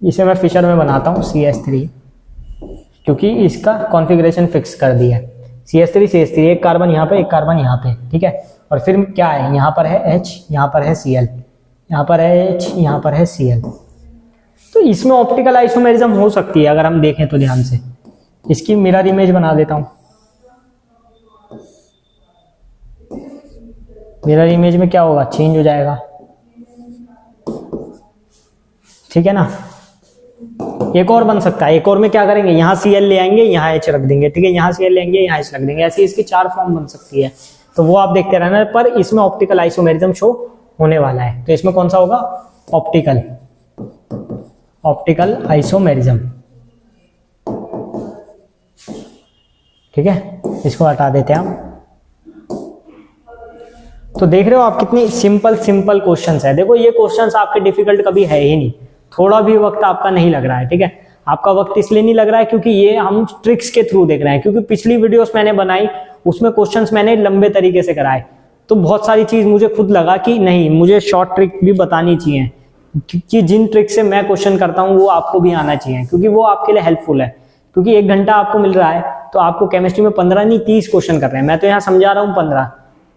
इसे मैं फिशर में बनाता हूँ CH3, क्योंकि इसका कॉन्फ़िगरेशन फिक्स कर दिया है, CH3 एक कार्बन यहाँ पे, एक कार्बन यहाँ पे, ठीक है। और फिर क्या है, यहाँ पर है H, यहाँ पर है Cl, यहाँ पर है H, यहाँ पर है Cl। तो इसमें ऑप्टिकल आइसोमेरिज्म हो सकती है अगर हम देखें तो ध्यान से। इसकी मिरर इमेज बना देता हूँ, मिरर इमेज में क्या होगा, चेंज हो जाएगा, ठीक है ना। एक और बन सकता है, एक और में क्या करेंगे, यहाँ Cl ले आएंगे, यहाँ H रख देंगे, ठीक है, यहाँ Cl लेंगे, यहाँ H रख देंगे, ऐसी इसकी 4 फॉर्म बन सकती है। तो वो आप देखते रहना, पर इसमें ऑप्टिकल आइसोमेरिज्म शो होने वाला है। तो इसमें कौन सा होगा, ऑप्टिकल आइसोमेरिज्म, ठीक है। इसको हटा देते हैं हम। तो देख रहे हो आप कितनी सिंपल क्वेश्चंस है। देखो ये क्वेश्चंस आपके डिफिकल्ट कभी है ही नहीं, थोड़ा भी वक्त आपका नहीं लग रहा है, ठीक है। आपका वक्त इसलिए नहीं लग रहा है क्योंकि ये हम ट्रिक्स के थ्रू देख रहे हैं, क्योंकि पिछली वीडियोस मैंने बनाई उसमें क्वेश्चंस मैंने लंबे तरीके से कराए, तो बहुत सारी चीज मुझे खुद लगा कि नहीं, मुझे शॉर्ट ट्रिक भी बतानी चाहिए, कि जिन ट्रिक से मैं क्वेश्चन करता हूँ वो आपको भी आना चाहिए, क्योंकि वो आपके लिए हेल्पफुल है। क्योंकि 1 घंटा आपको मिल रहा है, तो आपको केमिस्ट्री में 15 नहीं 30 क्वेश्चन करने हैं। मैं तो यहाँ समझा रहा हूँ 15,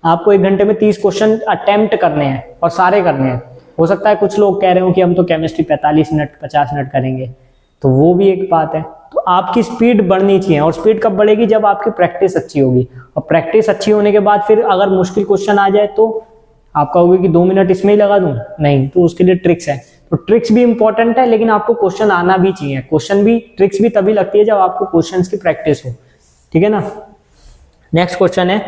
आपको 1 घंटे में 30 क्वेश्चन अटेम्प्ट करने हैं और सारे करने हैं। हो सकता है कुछ लोग कह रहे हो कि हम तो केमिस्ट्री 45 मिनट 50 मिनट करेंगे, तो वो भी एक बात है। तो आपकी स्पीड बढ़नी चाहिए, और स्पीड कब बढ़ेगी, जब आपकी प्रैक्टिस अच्छी होगी। और प्रैक्टिस अच्छी होने के बाद फिर अगर मुश्किल क्वेश्चन आ जाए तो आप कहोगे कि 2 मिनट इसमें ही लगा दूं, नहीं, तो उसके लिए ट्रिक्स है। तो ट्रिक्स भी इंपॉर्टेंट है, लेकिन आपको क्वेश्चन आना भी चाहिए। ट्रिक्स भी तभी लगती है जब आपको क्वेश्चंस की प्रैक्टिस हो, ठीक है ना। नेक्स्ट क्वेश्चन है,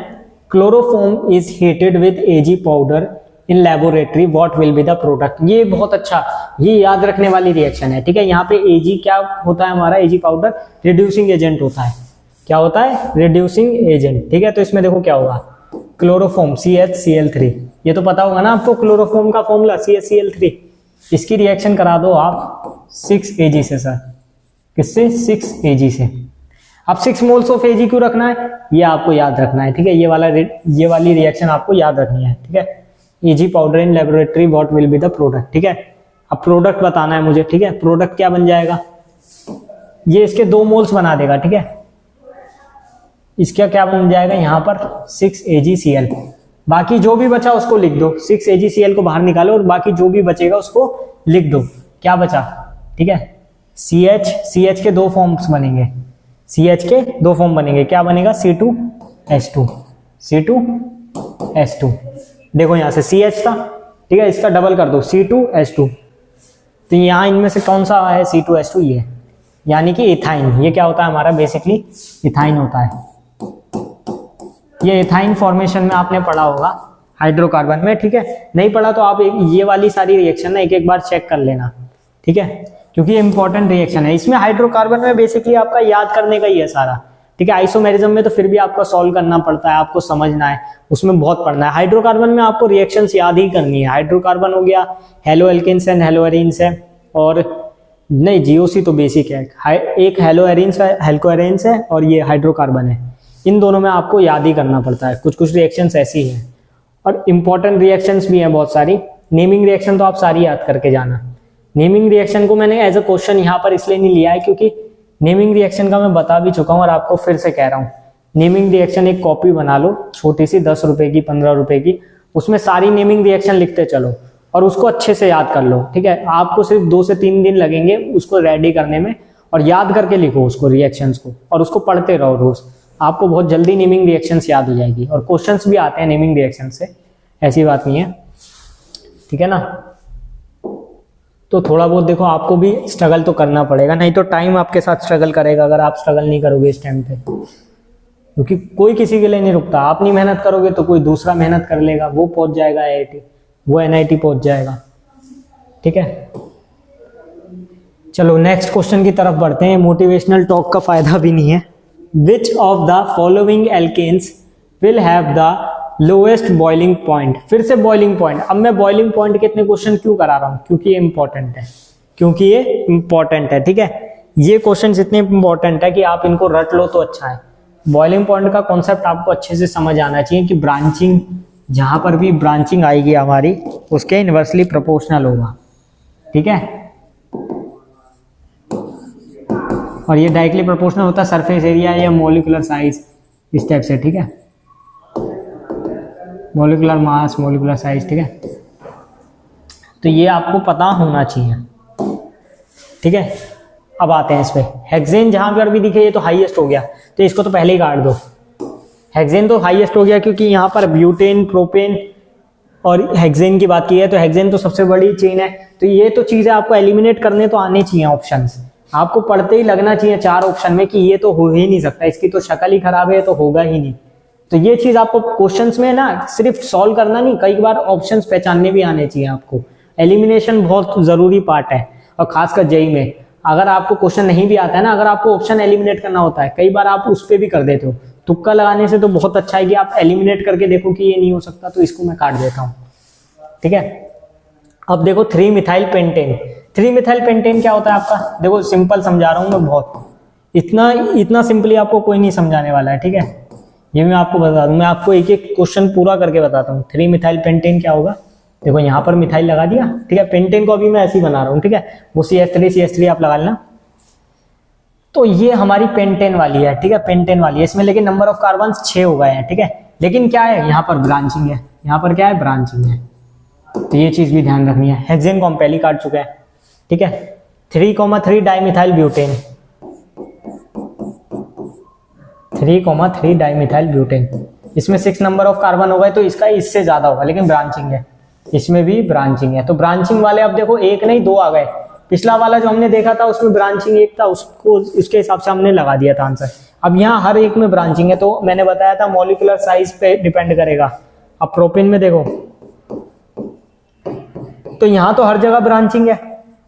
chloroform is heated with AG powder in laboratory, what will be the product. ये बहुत अच्छा, ये याद रखने वाली रिएक्शन है, ठीक है। यहाँ पे एजी क्या होता है, हमारा एजी पाउडर रिड्यूसिंग एजेंट होता है। क्या होता है, रिड्यूसिंग एजेंट, ठीक है। तो इसमें देखो क्या होगा, क्लोरोफॉर्म CHCl3, ये तो पता होगा ना आपको, क्लोरोफॉर्म का फॉर्मूला CHCl3। इसकी रिएक्शन करा दो आप 6 Ag से सर, किससे, 6 Ag से। अब 6 मोल्स ऑफ Ag क्यों रखना है, ये आपको याद रखना है, ठीक है। ये वाली रिएक्शन आपको याद रखनी है, ठीक है। Ag powder in laboratory, what will be the product, ठीक है। अब प्रोडक्ट बताना है मुझे, ठीक है। प्रोडक्ट क्या बन जाएगा, ये इसके 2 मोल्स बना देगा, ठीक है। इसका क्या बन जाएगा यहाँ पर 6 AgCl। बाकी जो भी बचा उसको लिख दो, 6 AgCl को बाहर निकालो और बाकी जो भी बचेगा उसको लिख दो। क्या बचा, ठीक है, CH के 2 फॉर्म्स बनेंगे, CH के 2 फॉर्म बनेंगे। क्या बनेगा, C2H2, C2H2। देखो यहाँ से CH था, ठीक है, इसका डबल कर दो C2H2। तो यहाँ इनमें से कौन सा है, C2H2 ये, यानी कि इथाइन। ये क्या होता है हमारा, बेसिकली इथाइन होता है। ये इथाइन फॉर्मेशन में आपने पढ़ा होगा हाइड्रोकार्बन में, ठीक है। नहीं पढ़ा तो आप ये वाली सारी रिएक्शन ना एक बार चेक कर लेना, ठीक है, क्योंकि ये इंपॉर्टेंट रिएक्शन है। इसमें हाइड्रोकार्बन में बेसिकली आपका याद करने का ही है सारा, ठीक है। आइसोमेरिज्म में तो फिर भी आपको सॉल्व करना पड़ता है, आपको समझना है, उसमें बहुत पढ़ना है। हाइड्रोकार्बन में आपको रिएक्शंस याद ही करनी है। हाइड्रोकार्बन हो गया, halo alkanes and halo arenes है, और नहीं GOC तो बेसिक है, एक हेलो एरीन्स है, हेल्कोएरेन्स है, और ये हाइड्रोकार्बन है। इन दोनों में आपको याद ही करना पड़ता है। कुछ रिएक्शंस ऐसी हैं, और इंपॉर्टेंट रिएक्शंस भी हैं बहुत सारी। नेमिंग रिएक्शन तो आप सारी याद करके जाना। नेमिंग रिएक्शन को मैंने एज अ क्वेश्चन यहाँ पर इसलिए नहीं लिया है क्योंकि नेमिंग रिएक्शन का मैं बता भी चुका हूँ और आपको फिर से कह रहा हूँ। नेमिंग रिएक्शन एक कॉपी बना लो छोटी सी, 10 रुपए की, 15 रुपए की, उसमें सारी नेमिंग रिएक्शन लिखते चलो और उसको अच्छे से याद कर लो, ठीक है। आपको सिर्फ 2 से 3 दिन लगेंगे उसको रेडी करने में, और याद करके लिखो उसको, रिएक्शंस को, और उसको पढ़ते रहो रोज। आपको बहुत जल्दी नेमिंग रिएक्शंस याद हो जाएगी, और क्वेश्चंस भी आते हैं नेमिंग रिएक्शन से, ऐसी बात नहीं है, ठीक है ना। तो थोड़ा बहुत देखो, आपको भी स्ट्रगल तो करना पड़ेगा, नहीं तो टाइम आपके साथ स्ट्रगल करेगा अगर आप स्ट्रगल नहीं करोगे इस टाइम पे, क्योंकि कोई किसी के लिए नहीं रुकता। आप नहीं मेहनत करोगे तो कोई दूसरा मेहनत कर लेगा, वो पहुंच जाएगा IIT, वो NIT पहुंच जाएगा, ठीक है। चलो नेक्स्ट क्वेश्चन की तरफ बढ़ते हैं। मोटिवेशनल टॉक का फायदा भी नहीं है। Which of the following alkanes will have the lowest boiling point? फिर से boiling point। अब मैं boiling point के इतने क्वेश्चन क्यों करा रहा हूँ, क्योंकि ये इंपॉर्टेंट है, ठीक है। ये क्वेश्चन इतने इंपॉर्टेंट है कि आप इनको रट लो तो अच्छा है। बॉइलिंग पॉइंट का कॉन्सेप्ट आपको अच्छे से समझ आना चाहिए कि ब्रांचिंग, जहां पर भी ब्रांचिंग आएगी हमारी, उसके इनवर्सली प्रोपोर्शनल होगा, ठीक है। और ये डायरेक्टली प्रोपोर्शनल होता है सरफेस एरिया या मॉलिक्यूलर साइज, इस टाइप से, ठीक है। मॉलिक्यूलर मास, मॉलिक्यूलर साइज, ठीक है। तो ये आपको पता होना चाहिए, ठीक है। अब आते हैं इस पे। हेक्सेन जहां पर भी दिखे ये तो हाईएस्ट हो गया, तो इसको तो पहले ही काट दो। हेक्सेन तो हाईएस्ट हो गया क्योंकि यहाँ पर ब्यूटेन, प्रोपेन और हेक्सेन की बात की है, तो हेक्सेन तो सबसे बड़ी चेन है। तो ये तो चीजें आपको एलिमिनेट करने तो आने चाहिए ऑप्शंस, आपको पढ़ते ही लगना चाहिए 4 ऑप्शन में कि ये तो हो ही नहीं सकता, इसकी तो शक्ल ही खराब है, तो होगा ही नहीं। तो ये चीज आपको क्वेश्चंस में ना सिर्फ सॉल्व करना नहीं, कई बार ऑप्शंस पहचानने भी आने चाहिए आपको। एलिमिनेशन बहुत जरूरी पार्ट है, और खासकर जेई में अगर आपको क्वेश्चन नहीं भी आता है ना, अगर आपको ऑप्शन एलिमिनेट करना होता है, कई बार आप उस पर भी कर देते हो। तुक्का लगाने से तो बहुत अच्छा है कि आप एलिमिनेट करके देखो कि ये नहीं हो सकता, तो इसको मैं काट देता हूँ, ठीक है। अब देखो 3-मिथाइल पेंटेन। 3-मिथाइल पेंटेन क्या होता है आपका, देखो सिंपल समझा रहा हूँ मैं, बहुत इतना सिंपली आपको कोई नहीं समझाने वाला है, ठीक है। ये मैं आपको बता दूं, मैं आपको एक एक क्वेश्चन पूरा करके बताता हूँ। 3-मिथाइल पेंटेन क्या होगा, देखो यहाँ पर मिथाइल लगा दिया, ठीक है। पेंटेन को अभी मैं ऐसे ही बना रहा हूँ, ठीक है। वो CH3 आप लगा लेना। तो ये हमारी पेंटेन वाली है, ठीक है, पेंटेन वाली है इसमें, लेकिन नंबर ऑफ कार्बन 6 हो गए हैं, ठीक है। लेकिन क्या है यहाँ पर ब्रांचिंग है, यहाँ पर क्या है ब्रांचिंग है, तो ये चीज भी ध्यान रखनी है। हेक्सेन को हम पहले काट चुके हैं, ठीक है। 3,3 डाइमिथाइल ब्यूटेन, 3,3 डाइमिथाइल ब्यूटेन, इसमें 6 नंबर ऑफ कार्बन हो गए, तो इसका इससे ज्यादा होगा, लेकिन ब्रांचिंग है, इसमें भी ब्रांचिंग है। तो ब्रांचिंग वाले अब देखो एक नहीं 2 आ गए। पिछला वाला जो हमने देखा था उसमें ब्रांचिंग एक था, उसको उसके हिसाब से हमने लगा दिया था आंसर। अब यहाँ हर एक में ब्रांचिंग है, तो मैंने बताया था मॉलिक्यूलर साइज पे डिपेंड करेगा। अब प्रोपेन में देखो तो यहाँ तो हर जगह ब्रांचिंग है।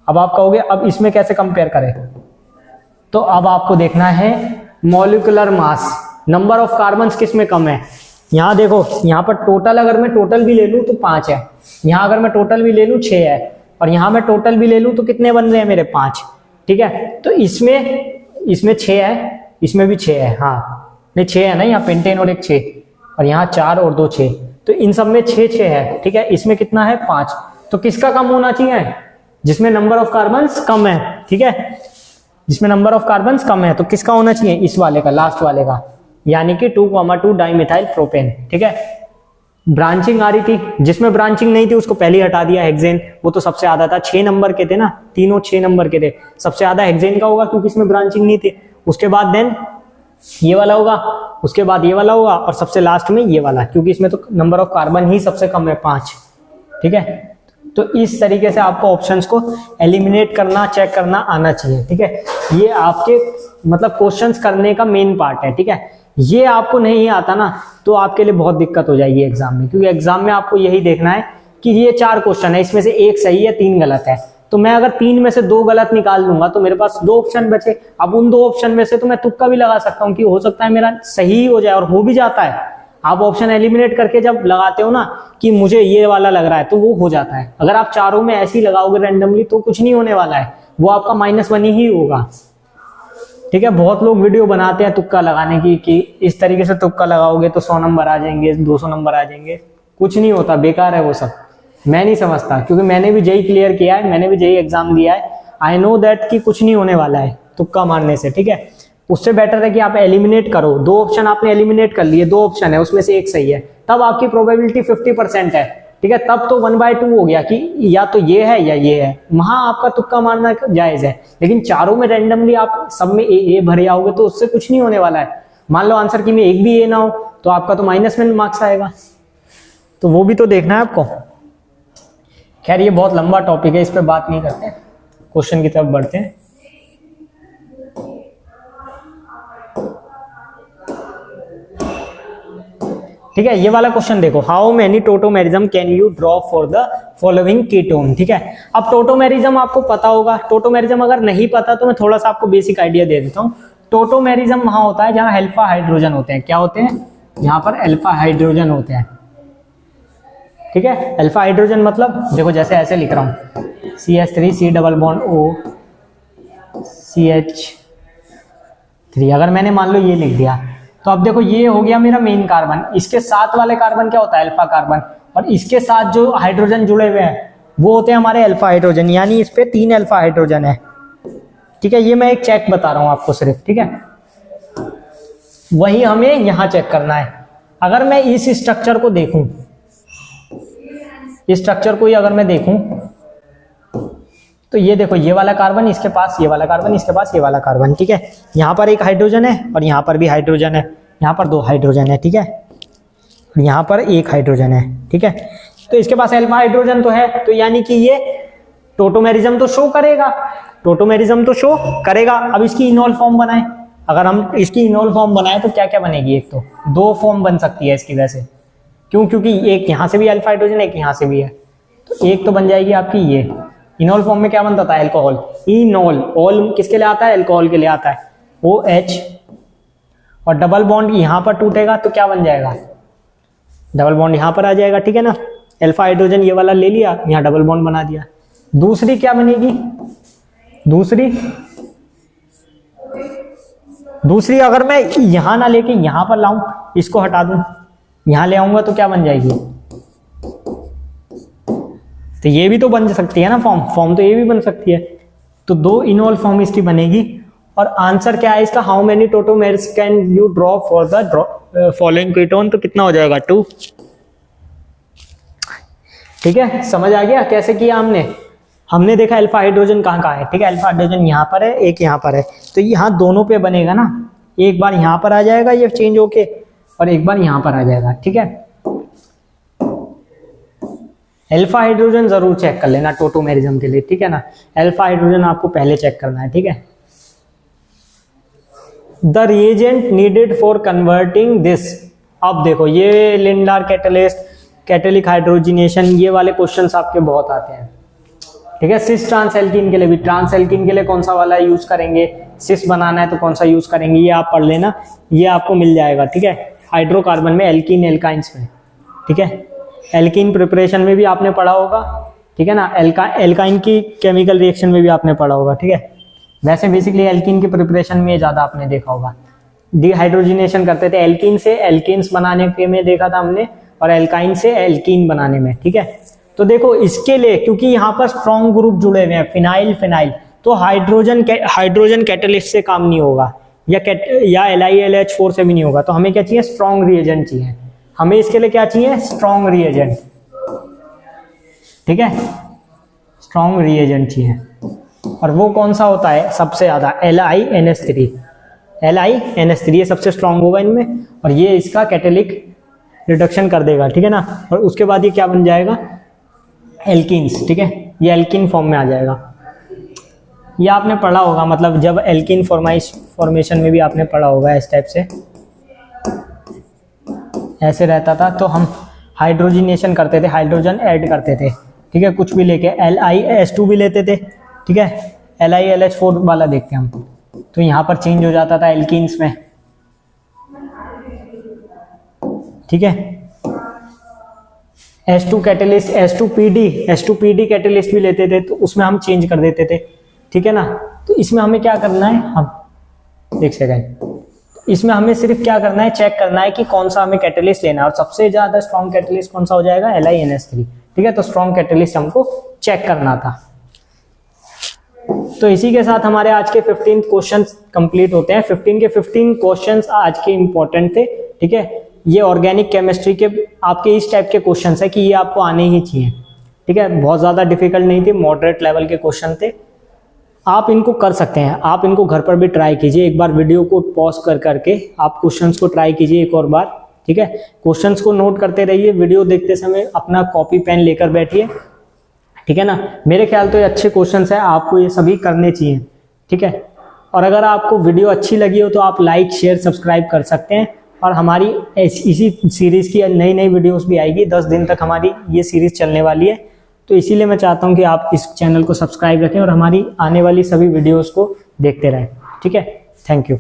अब आप कहोगे अब इसमें कैसे कंपेयर करें, तो अब आपको देखना है molecular mass, number of carbon किस में कम है। यहाँ देखो, यहाँ पर टोटल अगर मैं टोटल भी ले लूं तो 5 है, यहाँ अगर मैं टोटल भी ले लूं 6 है, और यहाँ मैं टोटल भी ले लूं तो कितने बन रहे हैं मेरे 5, ठीक है। तो इसमें 6 है, इसमें भी 6 है, हाँ नहीं 6 है ना, यहाँ पेंटेन और एक 6, और यहाँ 4 और 2 6, तो इन सब में 6 है, ठीक है। इसमें कितना है 5, तो किसका कम होना चाहिए, जिसमें नंबर ऑफ कार्बन्स कम है, ठीक है, जिसमें नंबर ऑफ कार्बन्स कम है, तो किसका होना चाहिए, इस वाले का, लास्ट वाले का, यानी कि 2,2 डाइमिथाइल प्रोपेन, ठीक है। ब्रांचिंग आ रही थी, जिसमें ब्रांचिंग नहीं थी उसको पहले ही हटा दिया, हेक्सेन, वो तो सबसे ज्यादा था, 6 नंबर के थे ना, तीनों 6 नंबर के थे, सबसे ज्यादा हेक्सेन का होगा क्योंकि इसमें ब्रांचिंग नहीं थी। उसके बाद देन ये वाला होगा, उसके बाद ये वाला होगा, और सबसे लास्ट में ये वाला, क्योंकि इसमें तो नंबर ऑफ कार्बन ही सबसे कम है 5, ठीक है। तो इस तरीके से आपको ऑप्शंस को एलिमिनेट करना, चेक करना आना चाहिए, ठीक है। ये आपके मतलब क्वेश्चंस करने का मेन पार्ट है, ठीक है। ये आपको नहीं आता ना तो आपके लिए बहुत दिक्कत हो जाएगी एग्जाम में, क्योंकि एग्जाम में आपको यही देखना है कि ये 4 क्वेश्चन है, इसमें से एक सही है 3 गलत है, तो मैं अगर 3 में से 2 गलत निकाल लूंगा तो मेरे पास 2 ऑप्शन बचे। अब उन 2 ऑप्शन में से तो मैं तुक्का भी लगा सकता हूँ कि हो सकता है मेरा सही हो जाए, और हो भी जाता है। आप ऑप्शन एलिमिनेट करके जब लगाते हो ना कि मुझे ये वाला लग रहा है, तो वो हो जाता है। अगर आप चारों में ऐसे ही लगाओगे रैंडमली तो कुछ नहीं होने वाला है, वो आपका -1 ही होगा, ठीक है। बहुत लोग वीडियो बनाते हैं तुक्का लगाने की कि इस तरीके से तुक्का लगाओगे तो 100 नंबर आ जाएंगे, 200 नंबर आ जाएंगे, कुछ नहीं होता, बेकार है वो सब। मैं नहीं समझता, क्योंकि मैंने भी जेईई क्लियर किया है, मैंने भी जेईई एग्जाम दिया है, आई नो दैट कि कुछ नहीं होने वाला है तुक्का मारने से, ठीक है। उससे बेटर है कि आप एलिमिनेट करो। 2 ऑप्शन आपने एलिमिनेट कर लिए, 2 ऑप्शन है उसमें से एक सही है, तब आपकी प्रोबेबिलिटी 50% है, ठीक है। तब तो 1/2 हो गया कि या तो ये है या ये है, वहां आपका तुक्का मारना जायज है। लेकिन चारों में रैंडमली आप सब में ए भरे आओगे तो उससे कुछ नहीं होने वाला है। मान लो आंसर की में एक भी ए ना हो तो आपका तो -1 मार्क्स आएगा, तो वो भी तो देखना है आपको। खैर ये बहुत लंबा टॉपिक है, इस पर बात नहीं करते, क्वेश्चन की तरफ बढ़ते हैं। ठीक है, ये वाला क्वेश्चन देखो, how many tautomerism can you draw for the following ketone, ठीक है। अब टोटोमेरिज्म आपको पता होगा, टोटोमेरिज्म अगर नहीं पता तो मैं थोड़ा सा आपको बेसिक आइडिया दे देता हूँ। टोटोमेरिज्म वहां होता है जहां अल्फा हाइड्रोजन होते हैं, क्या होते हैं, यहाँ पर अल्फा हाइड्रोजन होते हैं, ठीक है। अल्फा हाइड्रोजन मतलब देखो जैसे ऐसे लिख रहा हूँ, CH3 C double bond O CH3, अगर मैंने मान लो ये लिख दिया तो अब देखो ये हो गया मेरा मेन कार्बन, इसके साथ वाले कार्बन क्या होता है, अल्फा कार्बन, और इसके साथ जो हाइड्रोजन जुड़े हुए हैं वो होते हैं हमारे अल्फा हाइड्रोजन, यानी इस पे 3 अल्फा हाइड्रोजन है, ठीक है। ये मैं एक चेक बता रहा हूं आपको सिर्फ, ठीक है। वही हमें यहां चेक करना है। अगर मैं इस स्ट्रक्चर को देखूं, इस स्ट्रक्चर को ही अगर मैं देखूं तो ये देखो, ये वाला कार्बन इसके पास, ये वाला कार्बन इसके पास, ये वाला कार्बन, ठीक है। यहाँ पर एक हाइड्रोजन है और यहाँ पर भी हाइड्रोजन है, यहाँ पर 2 हाइड्रोजन है, ठीक है, और यहाँ पर 1 हाइड्रोजन है, ठीक है। तो इसके पास अल्फा हाइड्रोजन तो है, तो यानी कि ये टोटोमेरिज्म तो शो करेगा, टोटोमेरिज्म तो शो करेगा। अब इसकी इनोल फॉर्म बनाए, अगर हम इसकी इनोल फॉर्म बनाए तो क्या क्या बनेगी, एक तो 2 फॉर्म बन सकती है इसकी, वैसे क्यों, क्योंकि एक यहाँ से भी अल्फा हाइड्रोजन, एक यहाँ से भी है, तो एक तो बन जाएगी आपकी ये। इनोल फॉर्म में क्या बनता था, अल्कोहल, इनोल, ऑल किसके लिए आता है, अल्कोहल के लिए आता है, OH, और डबल बॉन्ड यहाँ पर टूटेगा तो क्या बन जाएगा, डबल बॉन्ड यहाँ पर आ जाएगा, ठीक है ना। अल्फा हाइड्रोजन ये वाला ले लिया, यहाँ डबल बॉन्ड बना दिया। दूसरी क्या बनेगी, दूसरी अगर मैं यहां ना लेके यहां पर लाऊं, इसको हटा दूं, यहां ले आऊंगा तो क्या बन जाएगी, तो ये भी तो बन सकती है ना फॉर्म तो ये भी बन सकती है। तो 2 इनोल फॉर्म इसकी बनेगी, और आंसर क्या है इसका, how many tautomers can you draw for the following ketone, तो कितना हो जाएगा 2। ठीक है, समझ आ गया कैसे किया हमने देखा अल्फा हाइड्रोजन कहाँ है। ठीक है, अल्फा हाइड्रोजन यहाँ पर है, एक यहाँ पर है, तो यहाँ दोनों पे बनेगा ना, एक बार यहाँ पर आ जाएगा ये चेंज होके और एक बार यहाँ पर आ जाएगा। ठीक है, अल्फा हाइड्रोजन जरूर चेक कर लेना टोटोमेरिज्म के लिए। ठीक है ना, अल्फा हाइड्रोजन आपको पहले चेक करना है। ठीक है, the reagent needed for converting this, अब देखो ये लिंडार कैटलिस्ट, कैटेलिक हाइड्रोजिनेशन, ये वाले क्वेश्चंस आपके बहुत आते हैं। ठीक है, सिस ट्रांस एल्कीन के लिए भी, ट्रांस एल्कीन के लिए कौन सा वाला यूज करेंगे, सिस बनाना है तो कौन सा यूज करेंगे, ये आप पढ़ लेना, ये आपको मिल जाएगा। ठीक है, हाइड्रोकार्बन में, एल्कीन एल्काइंस में। ठीक है, एल्कीन प्रिपरेशन में भी आपने पढ़ा होगा। ठीक है ना, एल्काइन की केमिकल रिएक्शन में भी आपने पढ़ा होगा। ठीक है, वैसे बेसिकली एल्कीन की प्रिपरेशन में ज़्यादा आपने देखा होगा। डिहाइड्रोजिनेशन करते थे, एल्कीन से एल्कीन्स बनाने के में देखा था हमने, और एल्काइन से एल्कीन बनाने में। ठीक है, तो देखो इसके लिए क्योंकि यहाँ पर स्ट्रॉन्ग ग्रुप जुड़े हुए हैं, फिनाइल फिनाइल, तो हाइड्रोजन कैटलिस्ट से काम नहीं होगा, या LiLH4 से भी नहीं होगा। तो हमें क्या चाहिए, स्ट्रॉन्ग रिएजेंट चाहिए हमें। इसके लिए क्या चाहिए, स्ट्रॉन्ग रिएजेंट। ठीक है, स्ट्रॉन्ग रिएजेंट चाहिए, और वो कौन सा होता है सबसे ज्यादा, LiNH3। LiNH3 ये सबसे स्ट्रॉन्ग होगा इनमें, और ये इसका कैटेलिक रिडक्शन कर देगा। ठीक है ना, और उसके बाद ये क्या बन जाएगा, एल्कीन्स। ठीक है, ये एल्कीन फॉर्म में आ जाएगा। ये आपने पढ़ा होगा, मतलब जब एल्कीन फॉर्मेशन में भी आपने पढ़ा होगा, इस टाइप से ऐसे रहता था, तो हम हाइड्रोजिनेशन करते थे, हाइड्रोजन ऐड करते थे। ठीक है, कुछ भी लेके LiS2 भी लेते थे। ठीक है, LiLH4 वाला देखते हैं हम, तो यहाँ पर चेंज हो जाता था एल्कीन्स में। ठीक है, H2 कैटेलिस्ट, H2PD कैटेलिस्ट भी लेते थे, तो उसमें हम चेंज कर देते थे। ठीक है ना, तो इसमें हमें क्या करना है, हम एक सेकेंड, इसमें हमें सिर्फ क्या करना है, चेक करना है कि कौन सा हमें कैटेलिस्ट लेना है, और सबसे ज्यादा स्ट्रॉन्ग कैटेलिस्ट कौन सा हो जाएगा, LiNH3। ठीक है, तो स्ट्रॉन्ग कैटेलिस्ट हमको चेक करना था। तो इसी के साथ हमारे आज के 15 क्वेश्चंस कंप्लीट होते हैं। 15 के 15 क्वेश्चंस आज के इंपॉर्टेंट थे। ठीक है, ये ऑर्गेनिक केमिस्ट्री के आपके इस टाइप के क्वेश्चंस है कि ये आपको आने ही चाहिए। ठीक है, बहुत ज़्यादा डिफिकल्ट नहीं थे, मॉडरेट लेवल के क्वेश्चन थे, आप इनको कर सकते हैं। आप इनको घर पर भी ट्राई कीजिए, एक बार वीडियो को पॉज कर करके आप क्वेश्चंस को ट्राई कीजिए एक और बार। ठीक है, क्वेश्चंस को नोट करते रहिए, वीडियो देखते समय अपना कॉपी पेन लेकर बैठिए। ठीक है ना, मेरे ख्याल तो ये अच्छे क्वेश्चंस हैं, आपको ये सभी करने चाहिए। ठीक है, और अगर आपको वीडियो अच्छी लगी हो तो आप लाइक शेयर सब्सक्राइब कर सकते हैं, और हमारी इसी सीरीज़ की नई नई वीडियोस भी आएगी। 10 दिन तक हमारी ये सीरीज़ चलने वाली है, तो इसीलिए मैं चाहता हूँ कि आप इस चैनल को सब्सक्राइब रखें और हमारी आने वाली सभी वीडियोस को देखते रहें। ठीक है, थैंक यू।